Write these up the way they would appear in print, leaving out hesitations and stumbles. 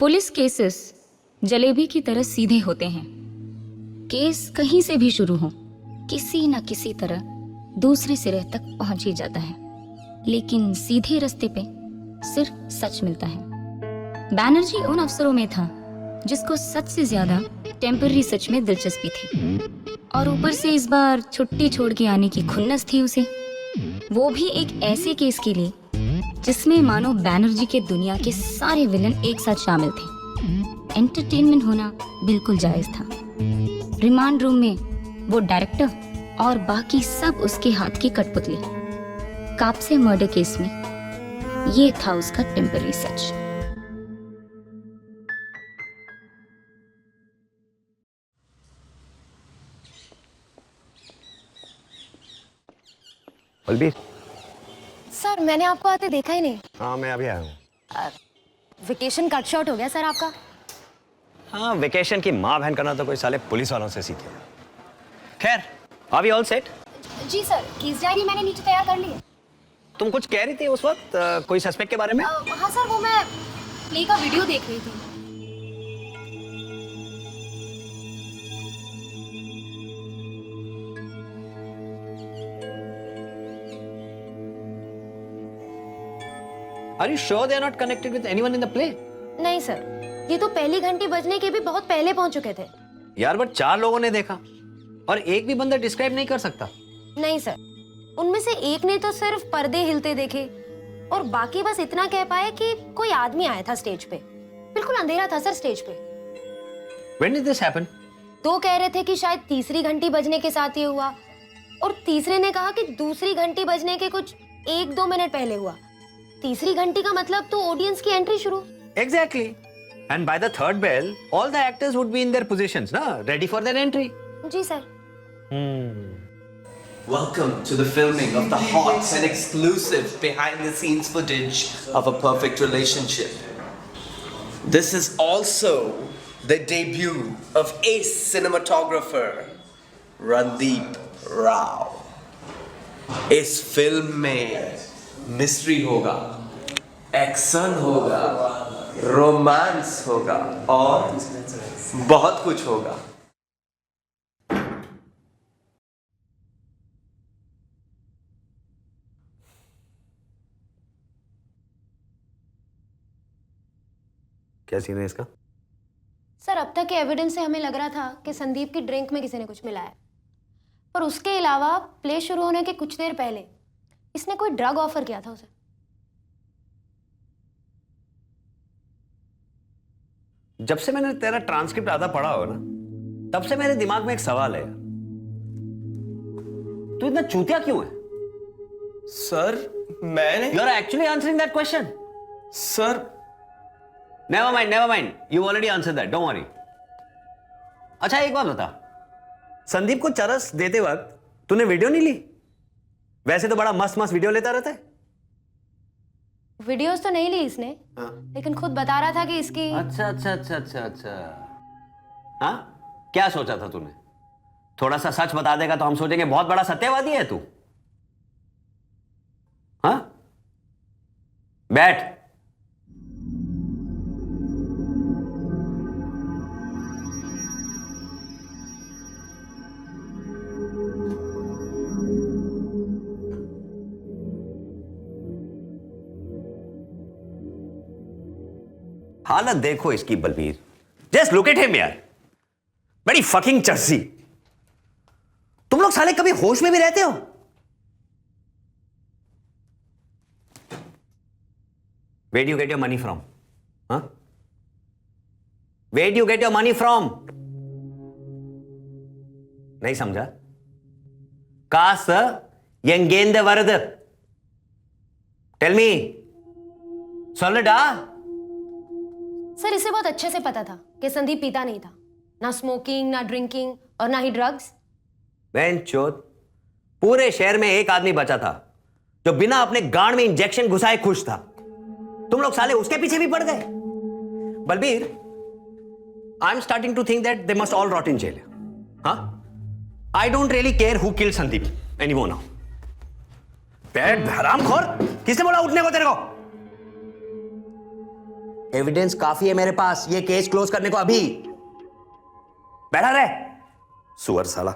Police cases jalebi की तरह सीधे होते हैं। केस कहीं से भी शुरू हो, किसी न किसी तरह दूसरे सिरे तक पहुंच ही जाता है, लेकिन सीधे रास्ते पे सिर्फ सच मिलता है। बैनर्जी उन अफसरों में था जिसको सच से ज्यादा टेम्पररी सच में दिलचस्पी थी, और ऊपर से इस बार छुट्टी छोड़ के आने की खुन्नस थी उसे, वो भी एक ऐसे केस के लिए जिसमें मानो बैनर्जी के दुनिया के सारे विलन एक साथ शामिल थे। एंटरटेनमेंट होना बिल्कुल जायज था। रिमांड रूम में वो डायरेक्टर और बाकी सब उसके हाथ की कठपुतली। कापसे मर्डर केस में ये था उसका टेम्पररी सच। बलबीर। सर मैंने आपको आते देखा ही नहीं। हाँ मैं अभी आया हूँ। वेकेशन कट शॉर्ट हो गया सर आपका। हाँ वेकेशन की माँ बहन करना तो कोई साले पुलिस वालों से सीखे। खैर अभी ऑल सेट। जी सर, केस डायरी मैंने नीचे तैयार कर ली है। तुम कुछ कह रही थी उस वक्त कोई सस्पेक्ट के बारे में? हाँ सर, वो मैं प्ले का वीडियो देख रही थी। Are you sure they are not connected with anyone in the play? नहीं सर, ये तो पहली घंटी बजने के भी बहुत पहले पहुंच चुके थे। यार बट 4 लोगों ने देखा और एक भी बंदा डिस्क्राइब नहीं कर सकता। नहीं सर, उनमें से एक ने तो सिर्फ पर्दे हिलते देखे और बाकी बस इतना कह पाए कि कोई आदमी आया था स्टेज पे। बिल्कुल अंधेरा था सर स्टेज पे। When did this happen? 2 कह रहे थे कि शायद तीसरी घंटी बजने के साथ ये हुआ, और तीसरे ने कहा कि दूसरी घंटी बजने के कुछ 1-2 मिनट पहले हुआ। तीसरी घंटी का मतलब तो ऑडियंस की एंट्री शुरू। Exactly. And by the third bell, all the actors would be in their positions, na, ready for their entry. जी sir. Welcome to the filming of the hot and exclusive behind-the-scenes footage of A Perfect Relationship. This is also the debut of ace cinematographer Randeep Rao. इस film में mystery होगा, action होगा, romance होगा और बहुत कुछ होगा। क्या सीन है इसका? सर अब तक के एविडेंस से हमें लग रहा था कि संदीप की ड्रिंक में किसी ने कुछ मिलाया, पर उसके अलावा प्ले शुरू होने के कुछ देर पहले इसने कोई ड्रग ऑफर किया था उसे। जब से मैंने तेरा ट्रांसक्रिप्ट आधा पढ़ा हो ना, तब से मेरे दिमाग में एक सवाल है। तू इतना चूतिया क्यों है? सर मैंने You are actually answering that question. Sir Never mind. You already answered that. Don't worry. अच्छा एक बात बता, संदीप को चरस देते वक्त तूने वीडियो नहीं ली? वैसे तो बड़ा मस्त वीडियो लेता रहता है। वीडियोस तो नहीं ली इसने, लेकिन खुद बता रहा था कि इसकी। अच्छा। हाँ क्या सोचा था तूने? थोड़ा सा सच बता देगा तो हम सोचेंगे बहुत बड़ा सत्यवादी है तू। हाँ बैठ। हालत देखो इसकी Balbir. Just look at him यार, बड़ी फकिंग चर्सी। तुम लोग साले कभी होश में भी रहते हो? Where do you get your money from? Huh? Where do you get your money from? नहीं समझा? कास यंगेंद वरद। Tell me. सोलडा। सर इसे बहुत अच्छे से पता था कि संदीप पीता नहीं था, ना स्मोकिंग, ना ड्रिंकिंग और ना ही ड्रग्स। बेंचोद, पूरे शहर में एक आदमी बचा था जो बिना अपने गांड में इंजेक्शन घुसाए खुश था। तुम लोग साले उसके पीछे भी पड़ गए। Balbir, I am starting to think that they must all rot in jail. हाँ, I don't really care who killed Sandeep anymore now. बैठ हरामखोर, किसने बोला उठने को तेरे को? एविडेंस काफी है मेरे पास ये केस क्लोज करने को। अभी बैठा रहे सुअर साला।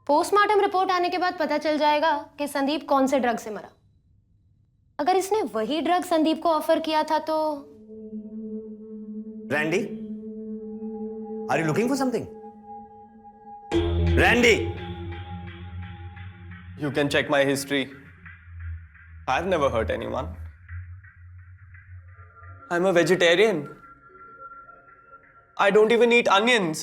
पोस्टमार्टम रिपोर्ट आने के बाद पता चल जाएगा कि संदीप कौन से ड्रग से मरा। अगर इसने वही ड्रग संदीप को ऑफर किया था तो। Randy, are you looking for something? Randy, You can check my history. I've never hurt anyone. I'm a vegetarian. I don't even eat onions.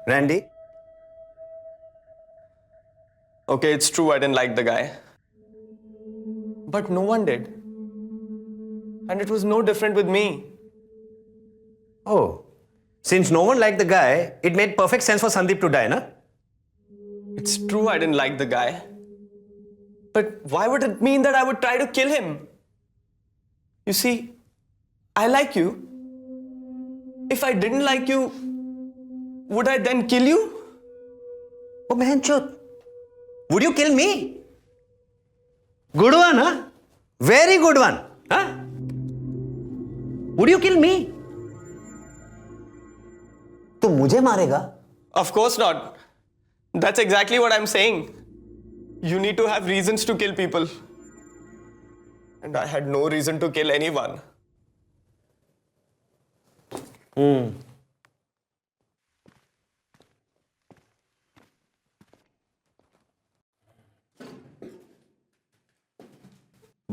Randy, Okay, it's true I didn't like the guy. But no one did. And it was no different with me. oh, since no one liked the guy, it made perfect sense for Sandeep to die, na? It's true I didn't like the guy. But why would it mean that I would try to kill him? You see, I like you. If I didn't like you, would I then kill you? Oh, man, chut. Would you kill me? Good one, huh? Very good one, huh? Would you kill me? तो मुझे मारेगा? Of course not. That's exactly what I'm saying. You need to have reasons to kill people. And I had no reason to kill anyone.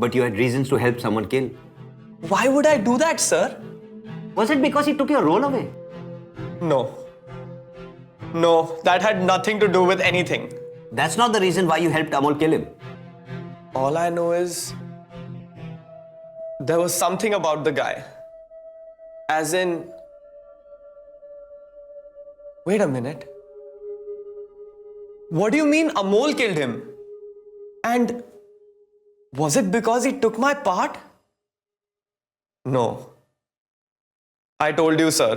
But you had reasons to help someone kill. Why would I do that, sir? Was it because he took your role away? No. No, that had nothing to do with anything. That's not the reason why you helped Amol kill him. All I know is there was something about the guy. As in, wait a minute. What do you mean Amol killed him? And was it because he took my part? No. I told you, sir.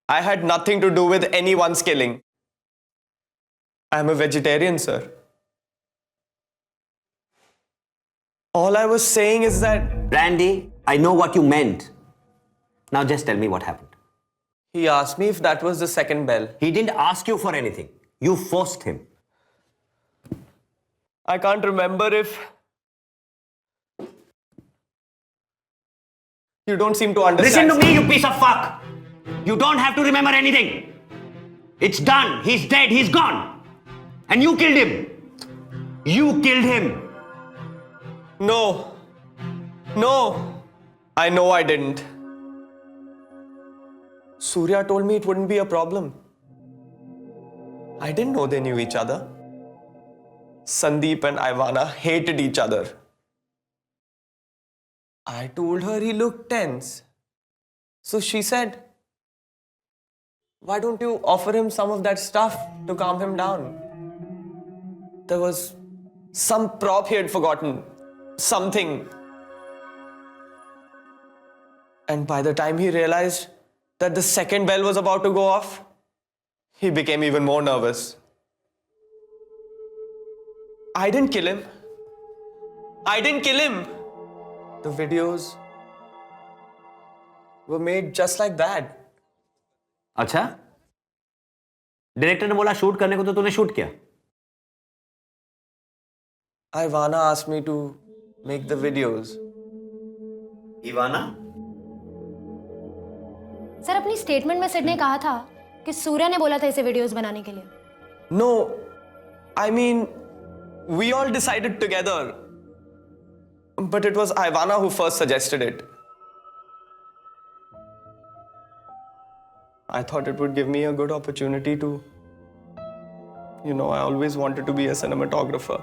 I had nothing to do with anyone's killing. I'm a vegetarian, sir. All I was saying is that Randy, I know what you meant. Now just tell me what happened. he asked me if that was the second bell. He didn't ask you for anything. You forced him. I can't remember if. You don't seem to understand. Listen to me, you piece of fuck. You don't have to remember anything. It's done. He's dead. He's gone. And you killed him. You killed him. No. No. I know I didn't. Surya told me it wouldn't be a problem. I didn't know they knew each other. Sandeep and Ivana hated each other. I told her he looked tense. So she said, why don't you offer him some of that stuff to calm him down? There was some prop he had forgotten. Something. And by the time he realized that the second bell was about to go off, he became even more nervous. I didn't kill him. I didn't kill him. The videos were made just like that. अच्छा? Director ने बोला shoot करने को तो तूने shoot किया. Ivana asked me to make the videos. Ivana? Sir अपनी statement में सिड ने कहा था कि सूर्या ने बोला था इसे वीडियोस बनाने के लिए। No, I mean, we all decided together. But it was Ivana who first suggested it. I thought it would give me a good opportunity to, I always wanted to be a cinematographer.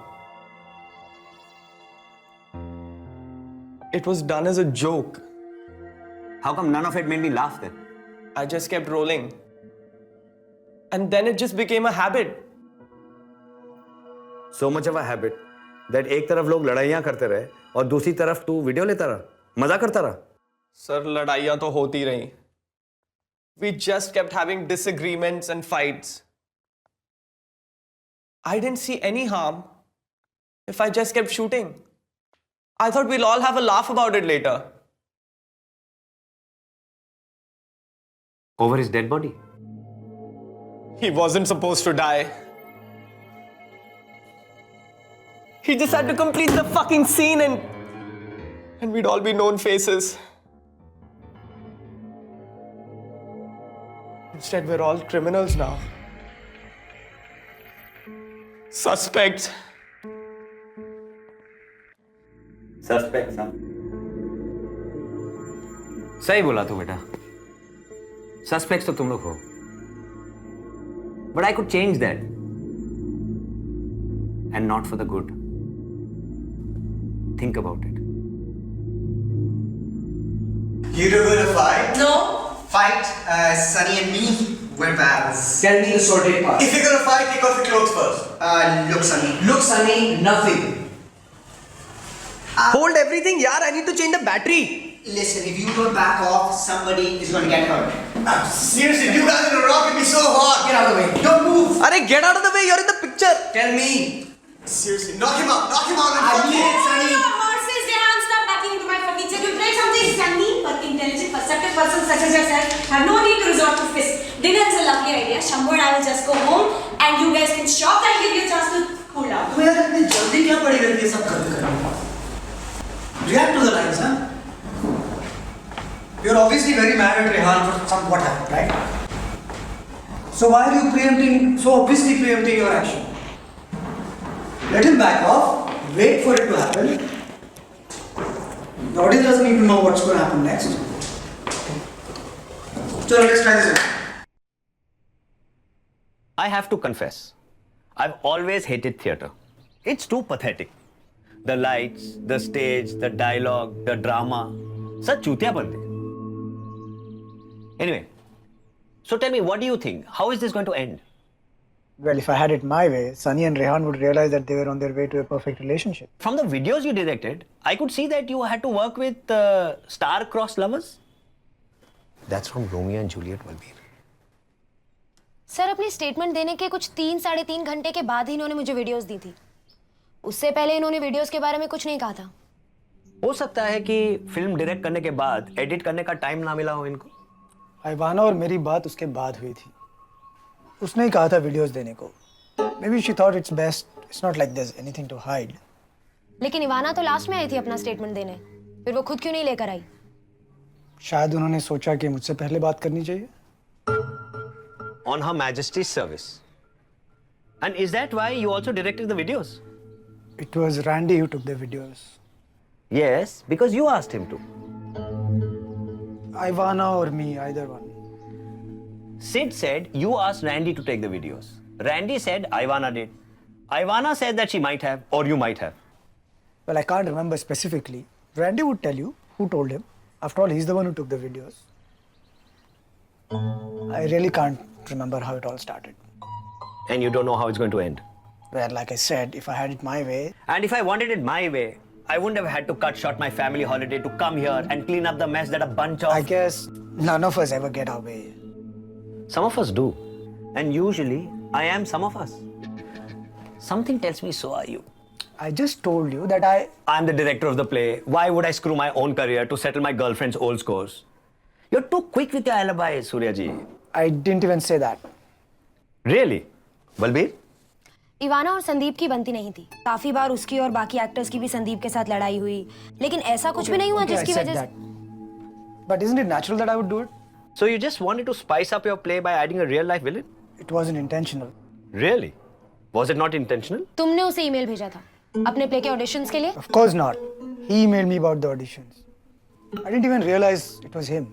It was done as a joke. How come none of it made me laugh then? I just kept rolling. And then it just became a habit. So much of a habit that एक तरफ लोग लड़ाइयां करते रहे और दूसरी तरफ तू वीडियो लेता रहा, मजा करता रहा. सर लड़ाइयां तो होती रही. We just kept having disagreements and fights. I didn't see any harm if I just kept shooting? I thought we'll all have a laugh about it later. Over his dead body. He wasn't supposed to die. He just had to complete the fucking scene and we'd all be known faces. Instead, we're all criminals now. Suspects. Suspect हाँ सही बोला तू बेटा suspects तो तुम लोग हो but I could change that and not for the good think about it You two gonna fight? No. Fight? Sunny and me, we're pals. Tell me the sordid part. If you're gonna fight, take off your clothes first. Look, Sunny. Look, Sunny, nothing. Hold everything, yaar. I need to change the battery. Listen, if you don't back off, somebody is gonna get hurt. Seriously, you guys are rocking me so hard. Get out of the way. Don't move. Arey, get out of the way. You're in the picture. Tell me. Seriously, knock him out and I fuck mean it. it, Sunny. Horses, Rehan, stop backing into my furniture. You break something, Sunny. But intelligent, perceptive person such as yourself have no need to resort to fists. Dinner is a lovely idea. Shambhu and I will just go home, and you guys can shop. I'll give you a chance to cool down. तुम्हें यार इतनी जल्दी क्या पड़ी रहती है सब करने में? React to the lines, huh? You're obviously very mad at Rehan for what happened, right? So why are you so obviously preempting your action? Let him back off, wait for it to happen. The audience doesn't need to know what's going to happen next. So let's try this again. I have to confess, I've always hated theatre. It's too pathetic. The lights, the stage, the dialogue, the drama. Such chutiya bande. Anyway, so tell me, what do you think? How is this going to end? Well, if I had it my way, Sunny and Rehan would realize that they were on their way to a perfect relationship. From the videos you directed, I could see that you had to work with star-crossed lovers. That's from Romeo and Juliet, Balbir. Sir अपनी statement देने के कुछ 3-3.5 घंटे के बाद ही इन्होंने मुझे videos दी थी। उससे पहले इन्होंने वीडियोस के बारे में कुछ नहीं कहा था। हो सकता है कि फिल्म डायरेक्ट करने के बाद एडिट करने का टाइम ना मिला हो इनको। आइवाना और मेरी बात उसके बाद हुई थी। उसने ही कहा था वीडियोस देने को। Maybe she thought it's best. It's not like there's anything to hide. लेकिन इवाना तो लास्ट में आई थी अपना स्टेटमेंट देने। फिर वो खुद क्यों नहीं लेकर आई? शायद उन्होंने सोचा कि मुझसे पहले बात करनी चाहिए। On Her Majesty's service. And is that why you also directed the videos? It was Randy who took the videos. Yes, because you asked him to. Ivana or me, either one. Sid said you asked Randy to take the videos. Randy said Ivana did. Ivana said that she might have, or you might have. Well, I can't remember specifically. Randy would tell you who told him. After all, he's the one who took the videos. I really can't remember how it all started. And you don't know how it's going to end. Well, like I said, if I had it my way, And if I wanted it my way, I wouldn't have had to cut short my family holiday to come here and clean up the mess that a bunch of... I guess none of us ever get our way. Some of us do. And usually, I am some of us. Something tells me so are you. I just told you that I'm the director of the play. Why would I screw my own career to settle my girlfriend's old scores? You're too quick with your alibis, Surya ji. I didn't even say that. Really? Balbir? Ivana और संदीप की बनती नहीं थी। काफी बार उसकी और बाकी actors की भी संदीप के साथ लड़ाई हुई, लेकिन ऐसा कुछ भी नहीं हुआ Okay, जिसकी I said वजह that. But isn't it natural that I would do it? So you just wanted to spice up your play by adding a real life villain? It wasn't intentional. Really? Was it not intentional? तुमने उसे email भेजा था अपने play के auditions के लिए? Of course not. He emailed me about the auditions. I didn't even realize it was him.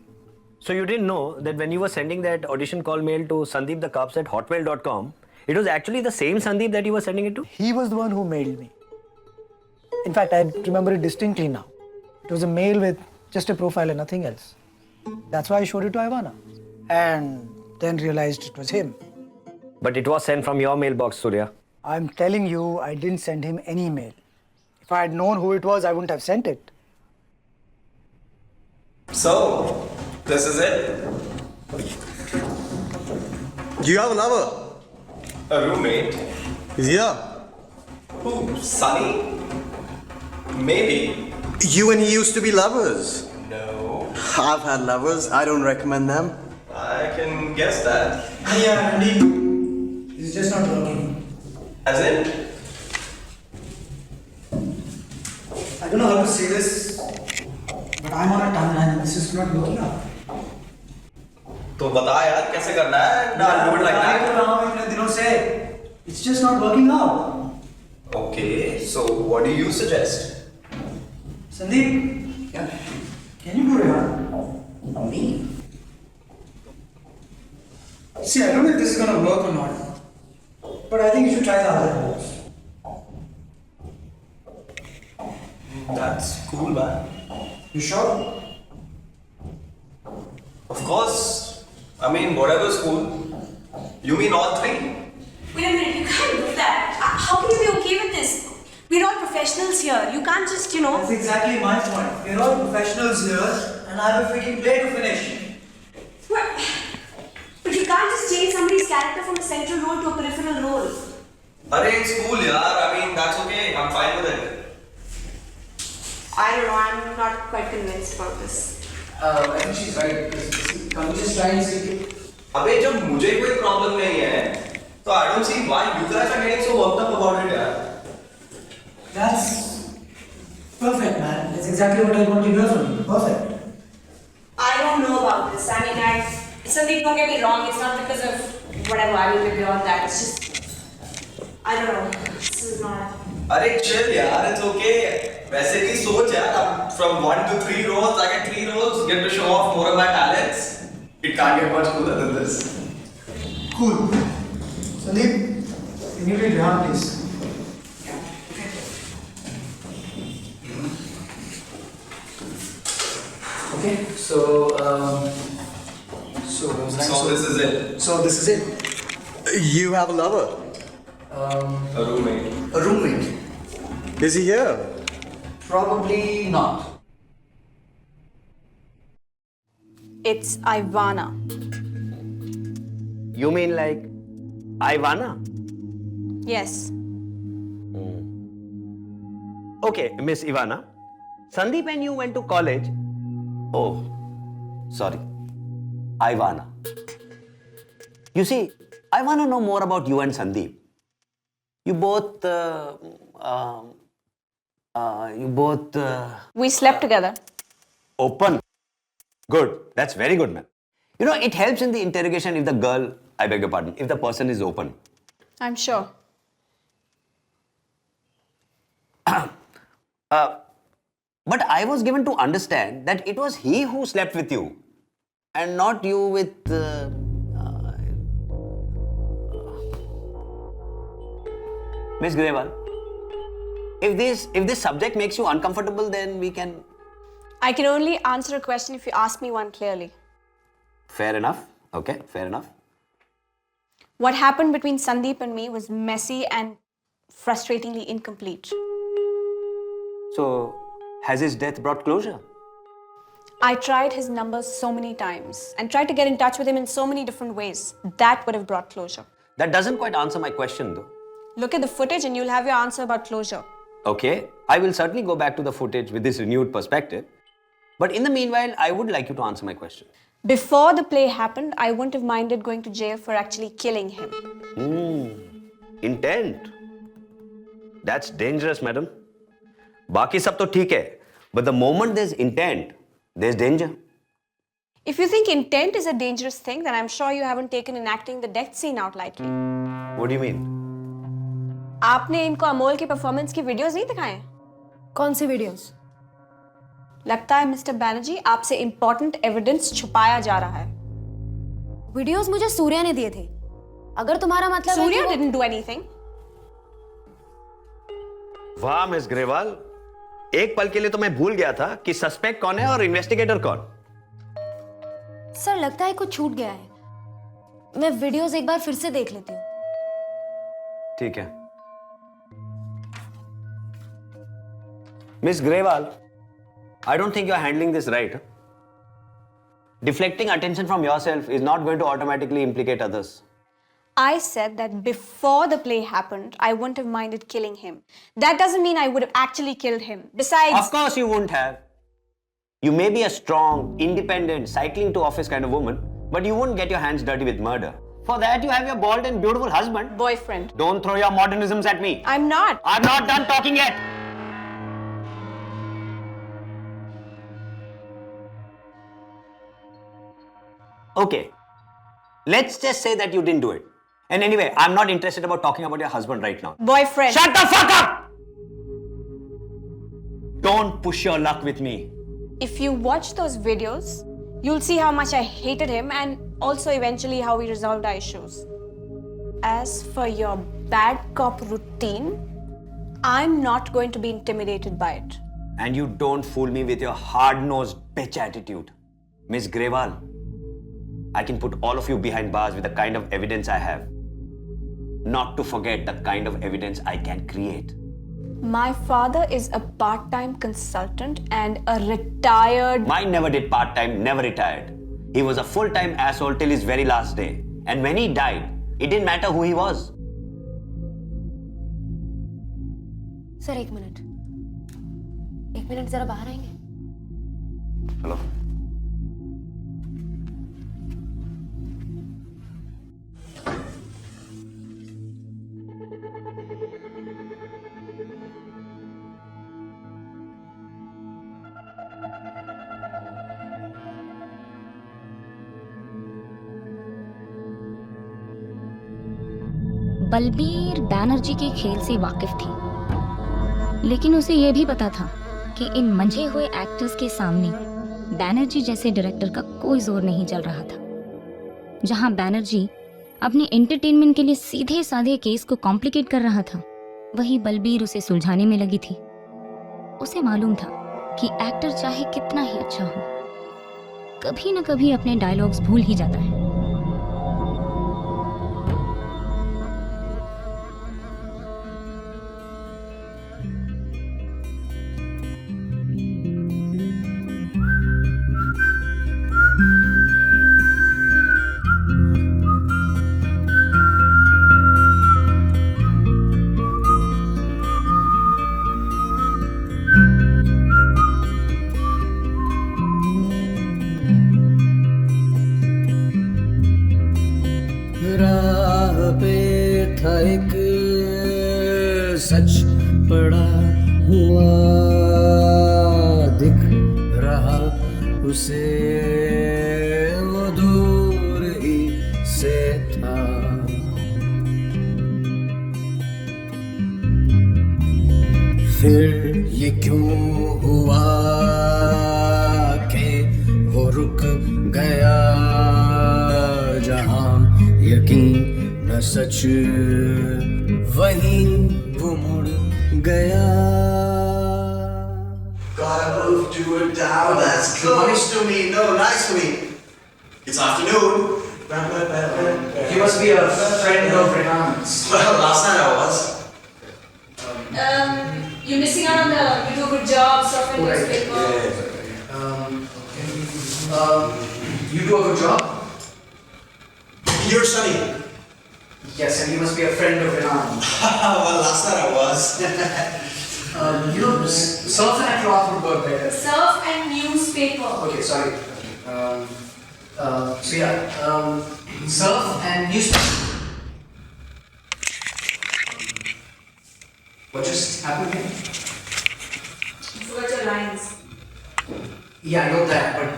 So you didn't know that when you were sending that audition call mail to sandeepthecubs@hotmail.com, it was actually the same Sandeep that you were sending it to? He was the one who mailed me. In fact, I remember it distinctly now. It was a mail with just a profile and nothing else. That's why I showed it to Ivana. And then realized it was him. But it was sent from your mailbox, Surya. I'm telling you, I didn't send him any mail. If I had known who it was, I wouldn't have sent it. So, this is it? Do you have a lover? A roommate? Yeah. Who? Sunny? Maybe. You and he used to be lovers. No. I've had lovers. I don't recommend them. I can guess that. Yeah, Andy, it's just not working. As in? I don't know how to say this, but I'm on a timeline and this is not working out. तो बता यार कैसे करना है? Nah, do it like I that. don't know इतने दिनों से. It's just not working out. Okay, so what do you suggest? Sandeep, Yeah. can you do Rehan? Me? See, I don't know if this is gonna work or not, but I think you should try the other roles. That's cool, man. You sure? Of course. I mean, whatever's cool. You mean all three? Wait a minute, you can't do that. How can you be okay with this? We're all professionals here. You can't just, That's exactly my point. We're all professionals here, and I have a freaking play to finish. What? But you can't just change somebody's character from a central role to a peripheral role. Arey, it's cool, yaar. I mean, that's okay. I'm fine with it. I don't know, I'm not quite convinced about this. I think she's right. Can we just try and see? अबे जब मुझे कोई problem नहीं है, तो I don't see why you guys are getting so worked up about it, यार. That's perfect, man. That's exactly what I want to hear from you. Perfect. I don't know about this. I mean, Sandeep, don't get me wrong, it's not because of whatever, I mean, we're beyond that. It's just, I don't know. This is not. अरे chill, यार. It's okay. वैसे भी सोच यार. From 1 to 3 roles, I get 3 roles. Get to show off more of my talents. It can't get much cooler than this. Cool. Sandeep, can you read Rehan, please? Okay, so what was I So saying? this is it. So this is it. You have a lover. A roommate. A roommate. Is he here? Probably not. It's Ivana. You mean like Ivana? Yes. Okay, Miss Ivana. Sandeep and you went to college. Oh, sorry. Ivana. You see, I want to know more about you and Sandeep. You both. We slept together. Open. Good. That's very good, man. You know, it helps in the interrogation if the girl, I beg your pardon, if the person is open. I'm sure. But I was given to understand that it was he who slept with you and not you with. Miss Grewal, if this subject makes you uncomfortable, then we can. I can only answer a question if you ask me one clearly. Fair enough. Okay, fair enough. What happened between Sandeep and me was messy and frustratingly incomplete. So, has his death brought closure? I tried his number so many times and tried to get in touch with him in so many different ways. That would have brought closure. That doesn't quite answer my question, though. Look at the footage and you'll have your answer about closure. Okay, I will certainly go back to the footage with this renewed perspective. But in the meanwhile, I would like you to answer my question. Before the play happened, I wouldn't have minded going to jail for actually killing him. Intent. That's dangerous, madam. Baki sab to theek hai, but the moment there's intent, there's danger. If you think intent is a dangerous thing, then I'm sure you haven't taken enacting the death scene out lightly. What do you mean? आपने इनको अमोल की performance की videos नहीं दिखाए? कौन सी videos? लगता है mister Banerjee आपसे इंपॉर्टेंट एविडेंस छुपाया जा रहा है. वीडियोस मुझे सूर्या ने दिए थे. अगर तुम्हारा मतलब है Surya कि वो- didn't do anything. वाह मिस ग्रेवाल, एक पल के लिए तो मैं भूल गया था कि सस्पेक्ट कौन है और इन्वेस्टिगेटर कौन. सर लगता है कुछ छूट गया है. मैं वीडियोस एक बार फिर से देख लेती हूँ. ठीक है. Miss Grewal, I don't think you're handling this right. Deflecting attention from yourself is not going to automatically implicate others. I said that before the play happened, I wouldn't have minded killing him. That doesn't mean I would have actually killed him. Besides, Of course you wouldn't have. You may be a strong, independent, cycling to office kind of woman, but you wouldn't get your hands dirty with murder. For that, you have your bald and beautiful husband. boyfriend. Don't throw your modernisms at me. I'm not. I'm not done talking yet. Okay. Let's just say that you didn't do it. And anyway, I'm not interested about talking about your husband right now. Boyfriend. Shut the fuck up! Don't push your luck with me. If you watch those videos, you'll see how much I hated him and also eventually how we resolved our issues. As for your bad cop routine, I'm not going to be intimidated by it. And you don't fool me with your hard-nosed bitch attitude. Miss Grewal, I can put all of you behind bars with the kind of evidence I have. Not to forget the kind of evidence I can create. My father is a part-time consultant and a retired... Mine never did part-time, never retired. He was a full-time asshole till his very last day. And when he died, it didn't matter who he was. Sir एक minute जरा बाहर आएंगे. Hello? Balbir Banerjee के खेल से वाकिफ थी, लेकिन उसे यह भी पता था कि इन मंझे हुए एक्टर्स के सामने बैनर्जी जैसे डायरेक्टर का कोई जोर नहीं चल रहा था. जहां बैनर्जी अपने एंटरटेनमेंट के लिए सीधे साधे केस को कॉम्प्लिकेट कर रहा था, वही बलबीर उसे सुलझाने में लगी थी. उसे मालूम था कि एक्टर चाहे कितना ही अच्छा हो, कभी न कभी अपने डायलॉग्स भूल ही जाता है. राह पे था एक सच पड़ा हुआ, दिख रहा उसे वो दूर ही से था. फिर ये क्यों हुआ कि वो रुक गया, जहां यकीन न सच वहीं वो मुड़ गया. Gotta move to it down. That's close to me. No, nice to me. It's afternoon. You must be a friend of Rehan's. Well, last night I was. You're missing out on the you do a good job stuff in newspaper. You do a good job? You're Sunny. Yes, and you must be a friend of Rehan. Well, last night I was. You know, surf and cloth would work better. Surf and newspaper. Okay, sorry. So yeah, surf and newspaper. What just happened here? You forgot your lines. Yeah, I know that, but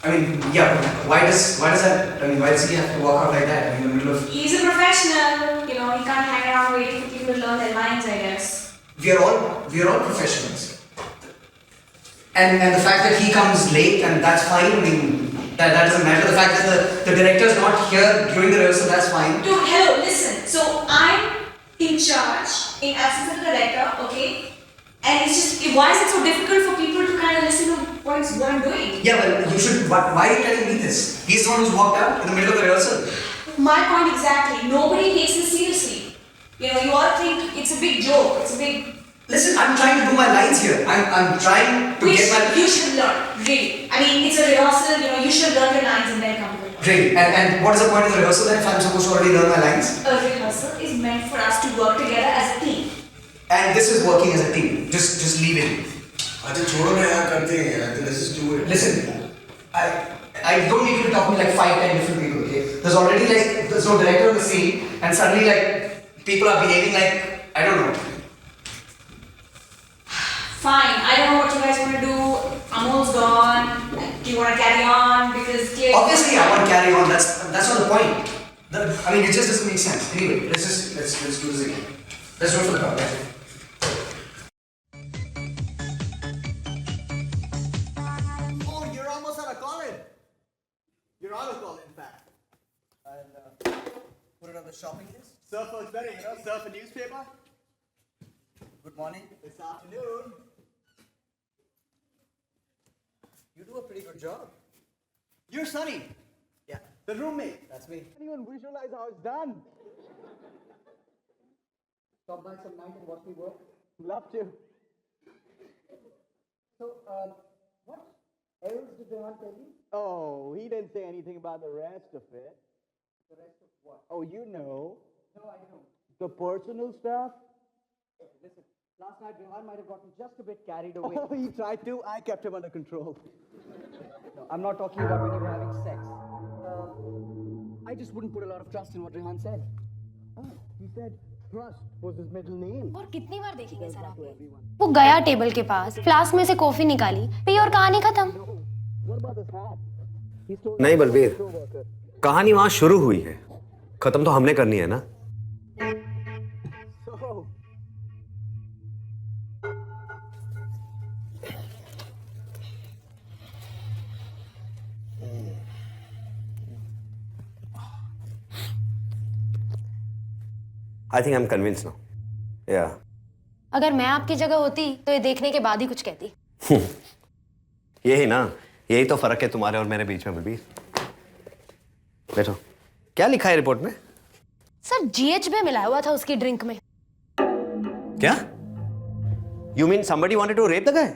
I mean, yeah, but why does that? I mean, why does he have to walk out like that in the middle of? He's a professional. You know, he can't hang around waiting for people to learn their lines, I guess. We are all professionals. And the fact that he comes late and that's fine. I mean, that doesn't matter. The fact that the director is not here during the rehearsal, that's fine. Dude, hello, listen. So I'm in charge, in absence of the director, okay? And it's just, why is it so difficult for people to kind of listen to what I'm doing? Yeah, well, you should. Why are you telling me this? He's the one who's walked out in the middle of the rehearsal. My point exactly. Nobody takes this seriously. You know, you all think it's a big joke. It's a big. Listen, I'm trying to do my lines here. I'm trying to get my. You should learn, really. I mean, it's a rehearsal. You know, you should learn your lines and then come to it. Great. And what is the point of the rehearsal then if I'm supposed to already learn my lines? A rehearsal is meant for us to work together as a team. And this is working as a team. Just leave it. अच्छा छोड़ो ना यार करते हैं यार. Let's just do it. Listen, I don't need you to talk to me like 5-10 different people, okay? There's already like, there's no director on the scene, and suddenly like, people are behaving like, I don't know. Fine, I don't know what you guys want to do. Amol's gone. Do you want to carry on? Because clearly. Obviously, I want to carry on, that's not the point. I mean, it just doesn't make sense. Anyway, let's do this again. Let's do it for the crowd, right? Oh, you're almost out of Colin. You're out of Colin, in fact. And put it on the shopping list. Surf was better, you know? Surf a newspaper. Good morning. This afternoon. You do a pretty good job. You're Sunny, Yeah, the roommate. that's me. Anyone visualize how it's done? Stop by some night and watch me work. Love to. So, what else did Rehan tell you? Oh, he didn't say anything about the rest of it. The rest of what? Oh, you know. No, I don't. The personal stuff. Listen, last night Rehan might have gotten just a bit carried away. Oh, he tried to. I kept him under control. No, I'm not talking about when you were having sex. I just wouldn't put a lot of trust in what Rehan said. Oh, he said trust was his middle name. और कितनी बार देखेंगे sir आप ये? वो गया table के पास, flask में से कॉफी निकाली, पी और कहानी खत्म. What about this hat? He stole नहीं बलबीर, कहानी वहां शुरू हुई है, खत्म तो हमने करनी है ना. So, I think I'm convinced now. Yeah. अगर मैं आपकी जगह होती तो ये देखने के बाद ही कुछ कहती. यही ना, यही तो फर्क है तुम्हारे और मेरे बीच में बलबीर. बैठो. क्या लिखा है रिपोर्ट में? सर GHB मिलाया हुआ था उसकी ड्रिंक में. क्या? You mean somebody wanted to rape the guy?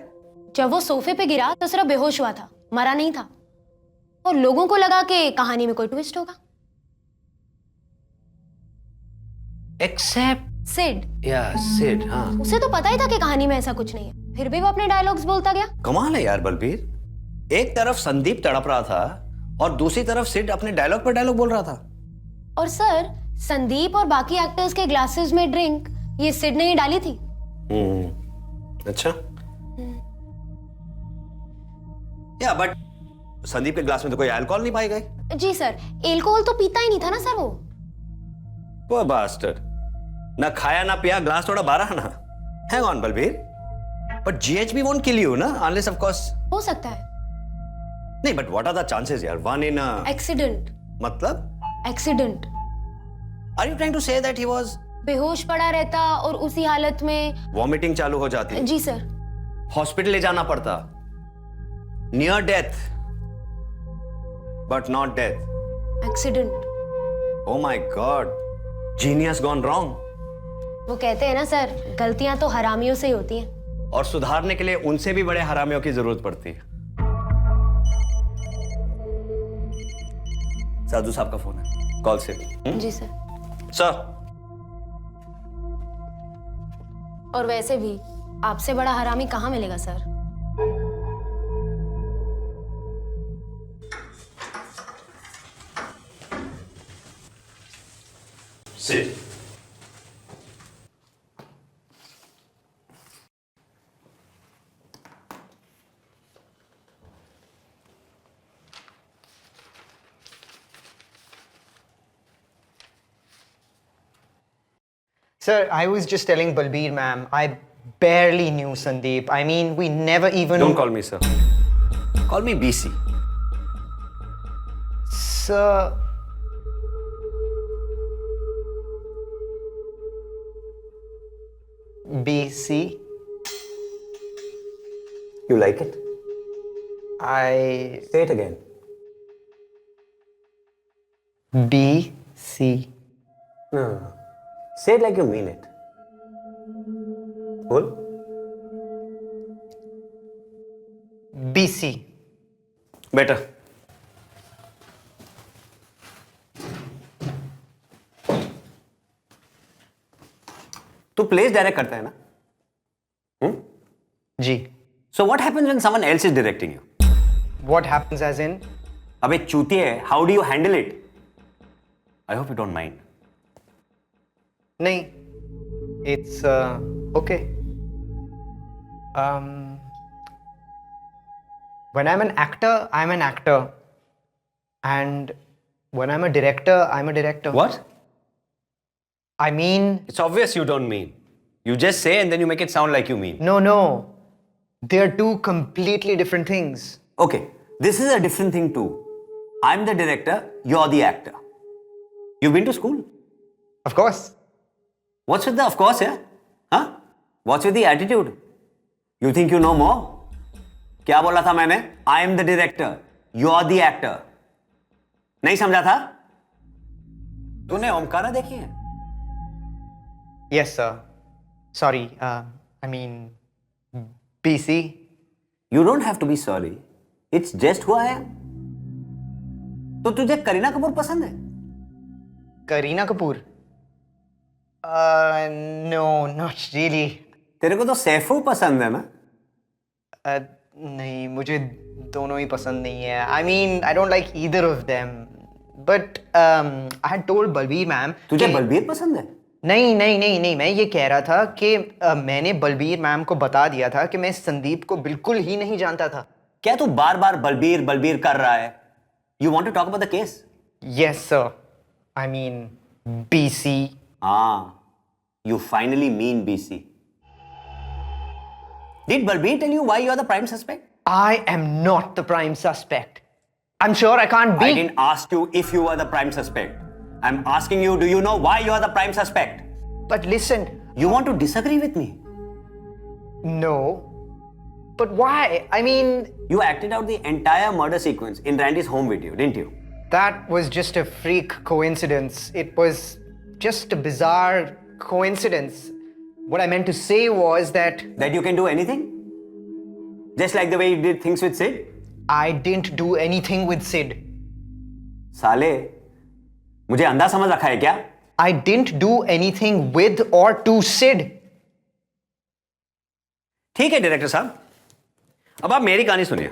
जब वो सोफे पे गिरा तो सिर्फ बेहोश हुआ था, मरा नहीं था. और लोगों को लगा कि कहानी में कोई ट्विस्ट होगा. Except सिड, yeah, Sid, हाँ. उसे तो पता ही था कि कहानी में ऐसा कुछ नहीं है, फिर भी वो अपने डायलॉग्स बोलता गया. कमाल है यार बलबीर. एक तरफ संदीप तड़प रहा था और दूसरी तरफ सिड अपने डायलॉग पर डायलॉग बोल रहा था. और सर, संदीप और बाकी एक्टर्स के ग्लासेस में ड्रिंक ये सिड ने ही डाली थी. अच्छा. या बट संदीप के ग्लास में तो कोई अल्कोहल नहीं पाई गई. जी सर, एल्कोहल तो पीता ही नहीं था ना सर वो. वो बास्टर्ड. ना खाया ना पिया, ग्लास थोड़ा बारह ना. Hang on Balbir. But GHB won't kill you ना, unless of course. हो सकता है. नहीं, but what are the chances यार? One in a. एक्सीडेंट. मतलब? Accident. Are you trying to say that he was? बेहोश पड़ा रहता और उसी हालत में. वॉमिटिंग चालू हो जाती. जी सर. हॉस्पिटल ले जाना पड़ता. Near death but not death. Accident. Oh my God. Genius gone wrong. वो कहते हैं ना सर, गलतियां तो हरामियों से ही होती हैं. और सुधारने के लिए उनसे भी बड़े हरामियों की जरूरत पड़ती है. साधु साहब का फोन है. कॉल से. जी सर. सर. और वैसे भी आपसे बड़ा हरामी कहाँ मिलेगा sir? Sit. Sir, I was just telling Balbir ma'am, I barely knew Sandeep. I mean, we never even... Don't call me sir. Call me BC. Sir... BC? You like it? I... Say it again. BC. No. Say it like you mean it. Cool? BC. Better. तू place direct करता है ना? जी. So what happens when someone else is directing you? What happens as in? अबे चूतिए, how do you handle it? I hope you don't mind. नहीं. It's okay. When I'm an actor, I'm an actor. And when I'm a director, I'm a director. What? I mean, It's obvious you don't mean. You just say and then you make it sound like you mean. no. They're two completely different things. Okay, this is a different thing too. I'm the director, you're the actor. You've been to school? Of course. What's with the of course, yeah? Huh? What's with the attitude? You think you know more? क्या बोला था मैंने? I am the director, you're the actor. नहीं समझा था? तूने ओमकारा देखी है? Yes, sir. Sorry. I mean, BC. You don't have to be sorry. It's just who I am. तो तुझे करीना कपूर पसंद है? Kareena Kapoor. No, not really. तेरे को तो सैफू पसंद है ना? नहीं, मुझे दोनों ही पसंद नहीं है. I mean, I don't like either of them. But I had told Balbir ma'am. तुझे बलबीर पसंद है? नहीं, मैं ये कह रहा था कि मैंने बलबीर मैम को बता दिया था कि मैं संदीप को बिल्कुल ही नहीं जानता था. क्या तू बार बार बलबीर बलबीर कर रहा है? You want to talk about the case? Yes, sir. I mean, BC. You finally mean BC. Did Balbir tell you why you are the prime suspect? I am not the prime suspect. I'm sure I can't be. I didn't ask you if you were the prime suspect. I'm asking you, do you know why you are the prime suspect? But listen. You want to disagree with me? No. But why? I mean, You acted out the entire murder sequence in Randy's home video, didn't you? that was just a freak coincidence. It was just a bizarre coincidence. What I meant to say was that That you can do anything? Just like the way you did things with Sid? I didn't do anything with Sid. साले, मुझे अंधा समझ रखा है क्या? I didn't do anything with or to Sid. ठीक है director साहब, अब आप मेरी कहानी सुनिए.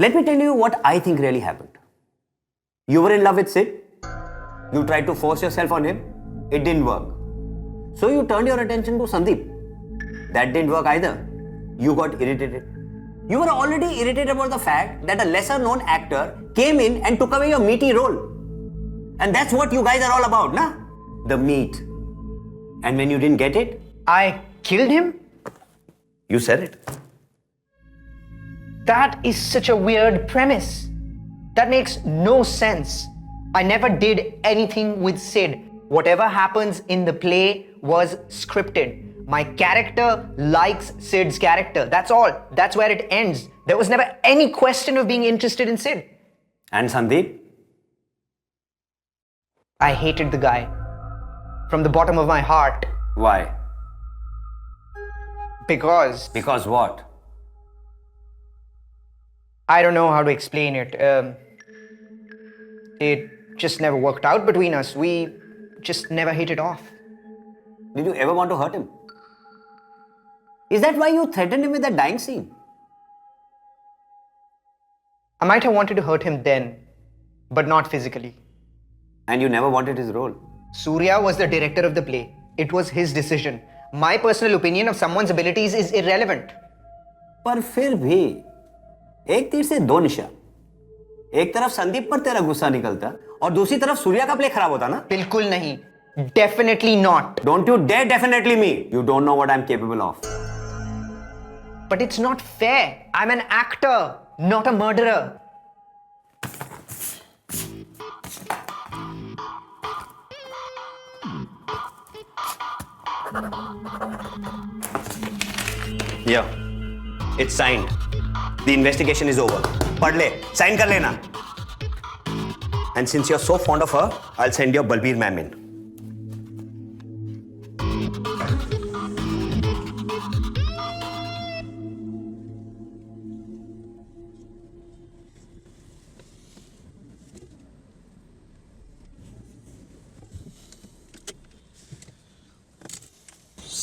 Let me tell you what I think really happened. You were in love with Sid. You tried to force yourself on him. It didn't work. So you turned your attention to Sandeep. That didn't work either. You got irritated. You were already irritated about the fact that a lesser known actor came in and took away your meaty role. And that's what you guys are all about, na? The meat. And when you didn't get it, I killed him? you said it. That is such a weird premise. That makes no sense. I never did anything with Sid. Whatever happens in the play was scripted. My character likes Sid's character. That's all. That's where it ends. There was never any question of being interested in Sid. And Sandeep? I hated the guy. From the bottom of my heart. Why? Because Because what? I don't know how to explain it. It just never worked out between us. We just never hit it off. Did you ever want to hurt him? Is that why you threatened him with that dying scene? I might have wanted to hurt him then, but not physically. And you never wanted his role? Surya was the director of the play. It was his decision. My personal opinion of someone's abilities is irrelevant. पर फिर भी एक तीर से दो निशान. एक तरफ संदीप पर तेरा गुस्सा निकलता और दूसरी तरफ सूर्या का प्ले खराब होता ना? बिल्कुल नहीं. Definitely not. Don't you dare definitely me. You don't know what I'm capable of. But it's not fair. I'm an actor, not a murderer. Yeah. It's signed. The investigation is over. पढ़ ले. Sign कर लेना. And since you're so fond of her, I'll send your Balbir ma'am in.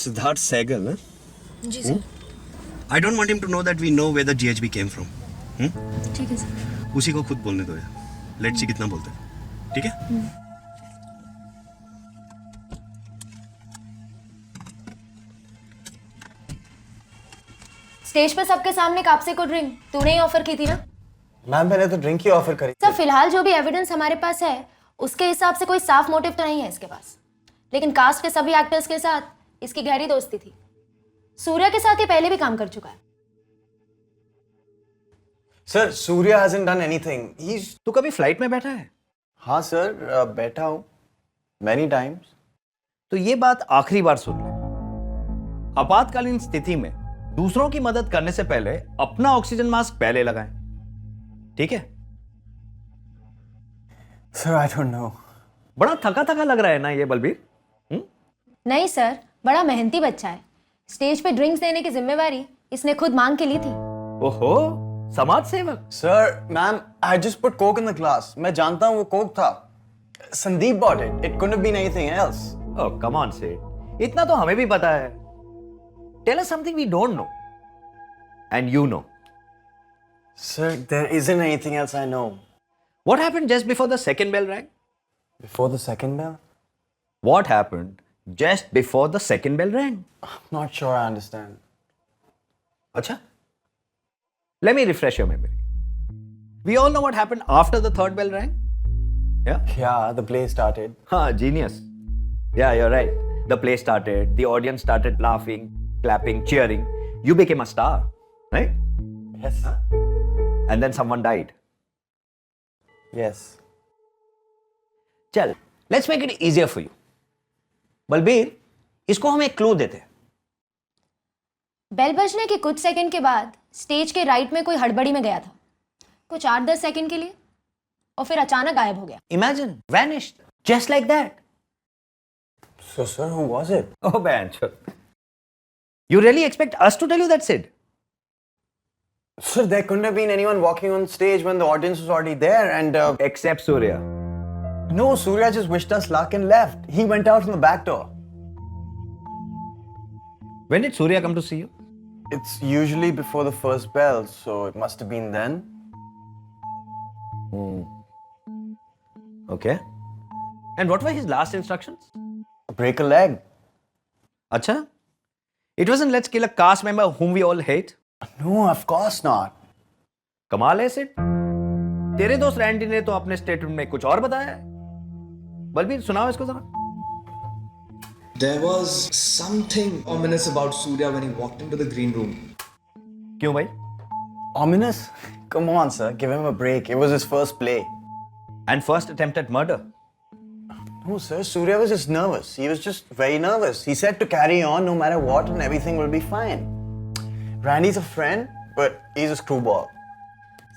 Siddharth Sehgal, huh? जी sir I don't want him to know that we know where the GHB came from. ठीक है sir उसी को खुद बोलने दो यार. Let's see कितना बोलते हैं. ठीक है? स्टेज पे सबके सामने कापसे को ड्रिंक तूने ही ऑफर की थी ना? मैम मैंने तो ड्रिंक ही ऑफर करी सर फिलहाल जो भी एविडेंस हमारे पास है उसके हिसाब से कोई साफ मोटिव तो नहीं है इसके पास, लेकिन कास्ट के सभी एक्टर्स के साथ इसकी गहरी दोस्ती थी। सूर्या के साथ ये पहले भी काम कर चुका है। Sir Surya hasn't done anything. He's तू कभी फ्लाइट में बैठा है? हाँ सर बैठा हूँ many times. तो ये बात आखिरी बार सुन ले। आपातकालीन स्थिति में दूसरों की मदद करने से पहले अपना ऑक्सीजन मास्क पहले लगाएं, ठीक है? Sir, I don't know. बड़ा थका थका लग रहा है ना ये बलबीर? नहीं सर, बड़ा मेहनती बच्चा है। स्टेज पे ड्रिंक्स देने की जिम्मेवारी इसने खुद मांग के ली थी। ओहो, समाज सेवक। Sir, ma'am, I just put coke in the glass. मैं जानता हूँ वो कोक था. Sandeep bought it. It couldn't have been anything else. Oh, come on, Sid. इतना तो हमें भी पता है. Tell us something we don't know. And you know. Sir, there isn't anything else I know. What happened just before the second bell rang? Before the second bell? What happened just before the second bell rang? I'm not sure I understand. Acha? Let me refresh your memory. We all know what happened after the third bell rang? Yeah? Yeah, the play started. Genius. Yeah, you're right. The play started, the audience started laughing, clapping, cheering. You became a star, right? Yes. And then someone died. Yes. चल, let's make it easier for you. Balbir, इसको हम एक clue देते हैं. Bell बजने के कुछ second के बाद स्टेज के राइट में कोई हड़बड़ी में गया था, कुछ 8-10 सेकंड के लिए, और फिर अचानक गायब हो गया। Imagine, vanished, just like that. So, sir, who was it? Oh, man. You really expect us to tell you that, Sid? Sir, there couldn't have been anyone walking on stage when the audience was already there and... Except Surya. No, Surya just wished us luck and left. He went out from the back door. When did Surya come to see you? It's usually before the first bell, so it must have been then. Okay. And what were his last instructions? Break a leg. Acha? It wasn't let's kill a cast member whom we all hate? No, of course not. कमाल है सिड. तेरे दोस्त Randy ने तो अपने statement में कुछ और बताया है. बलबीर सुनाओ इसको जरा. There was something ominous about Surya when he walked into the green room. क्यों भाई? Ominous? Come on, sir. Give him a break. It was his first play. And first attempt at murder. No, sir. Surya was just nervous. He was just very nervous. He said to carry on no matter what and everything will be fine. Randy's a friend, but he's a screwball.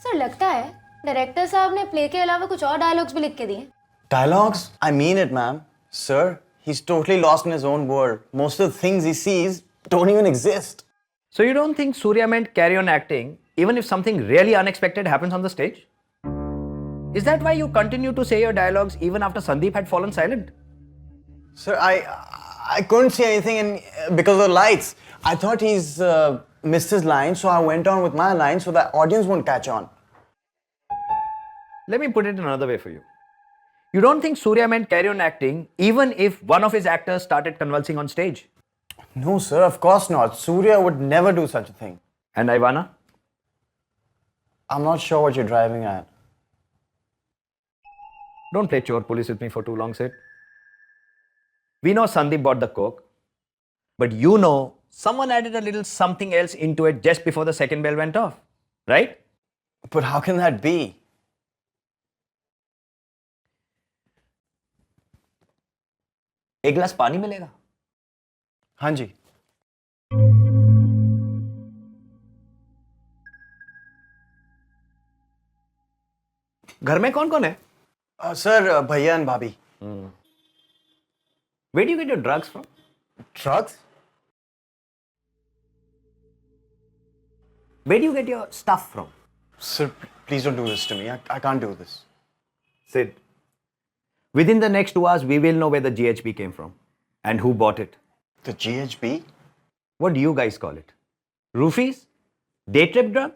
Sir लगता है director साहब ने play के अलावा कुछ और dialogues भी लिख के दिए। Dialogues? I mean it, ma'am. Sir, he's totally lost in his own world. Most of the things he sees don't even exist. So you don't think Surya meant carry on acting even if something really unexpected happens on the stage? Is that why you continue to say your dialogues even after Sandeep had fallen silent? Sir, I couldn't see anything because of the lights. I thought he's missed his line, so I went on with my line so that audience won't catch on. Let me put it another way for you. You don't think Surya meant carry on acting even if one of his actors started convulsing on stage? No, sir, of course not. Surya would never do such a thing. And Ivana? I'm not sure what you're driving at. Don't play chore police with me for too long, Sid. We know Sandeep bought the coke, but you know someone added a little something else into it just before the second bell went off, right? But how can that be? एक गिलास पानी मिलेगा? हाँ जी. घर में कौन कौन है? Sir, Bhaiya and Bhabhi. Where do you get your drugs from? Drugs? Where do you get your stuff from? Sir, please don't do this to me. I can't do this. Sid, within the next 2 hours, we will know where the GHB came from and who bought it. The GHB? What do you guys call it? Roofies? Day trip drug?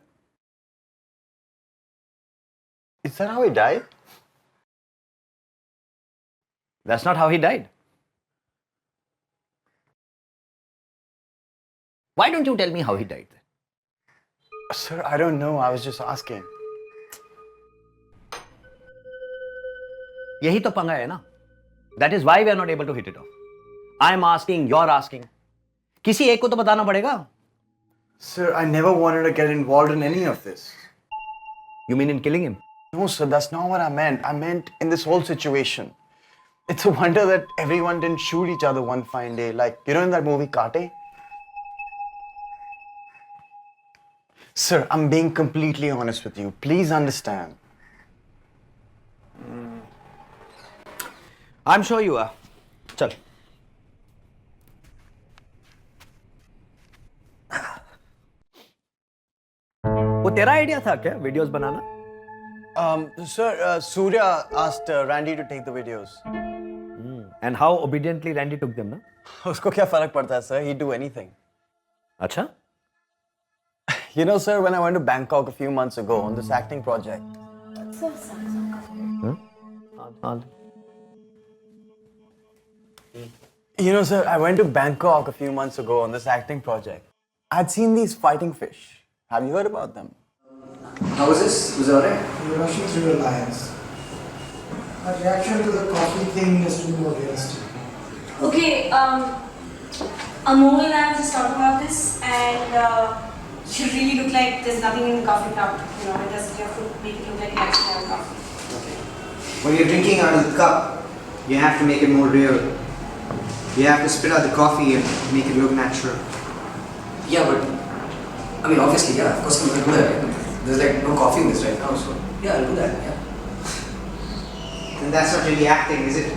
Is that how he died? That's not how he died. Why don't you tell me how he died? Sir, I don't know. I was just asking. यही तो पंगा है ना. That is why we are not able to hit it off. I'm asking, you're asking. किसी एक को तो बताना पड़ेगा. Sir, I never wanted to get involved in any of this. You mean in killing him? No, sir, that's not what I meant. I meant in this whole situation. It's a wonder that everyone didn't shoot each other one fine day. Like, you know, in that movie, Kate? Sir, I'm being completely honest with you. Please understand. I'm sure you are. चल. वो तेरा idea था क्या videos banana? Sir, Surya asked Randy to take the videos. And how obediently Randy took them, ना? उसको क्या फर्क पड़ता है, sir? He'd do anything. अच्छा? You know, sir, when I went to Bangkok a few months ago on this acting project. You know, sir, I went to Bangkok a few months ago on this acting project. I'd seen these fighting fish. Have you heard about them? How was this? Was it alright? You're rushing through your lines. My reaction to the coffee thing is to be more realistic. Okay, Amol and I were just talking about this, and you really look like there's nothing in the coffee cup. You know, it doesn't, you have to make it look like you actually have coffee. Okay. When you're drinking out of the cup, you have to make it more real. You have to spit out the coffee and make it look natural. Yeah, but I mean, obviously, yeah, of course I'm gonna do that. Right? There's like no coffee in this right now, so yeah, I'll do that. Yeah. And that's not really acting, is it?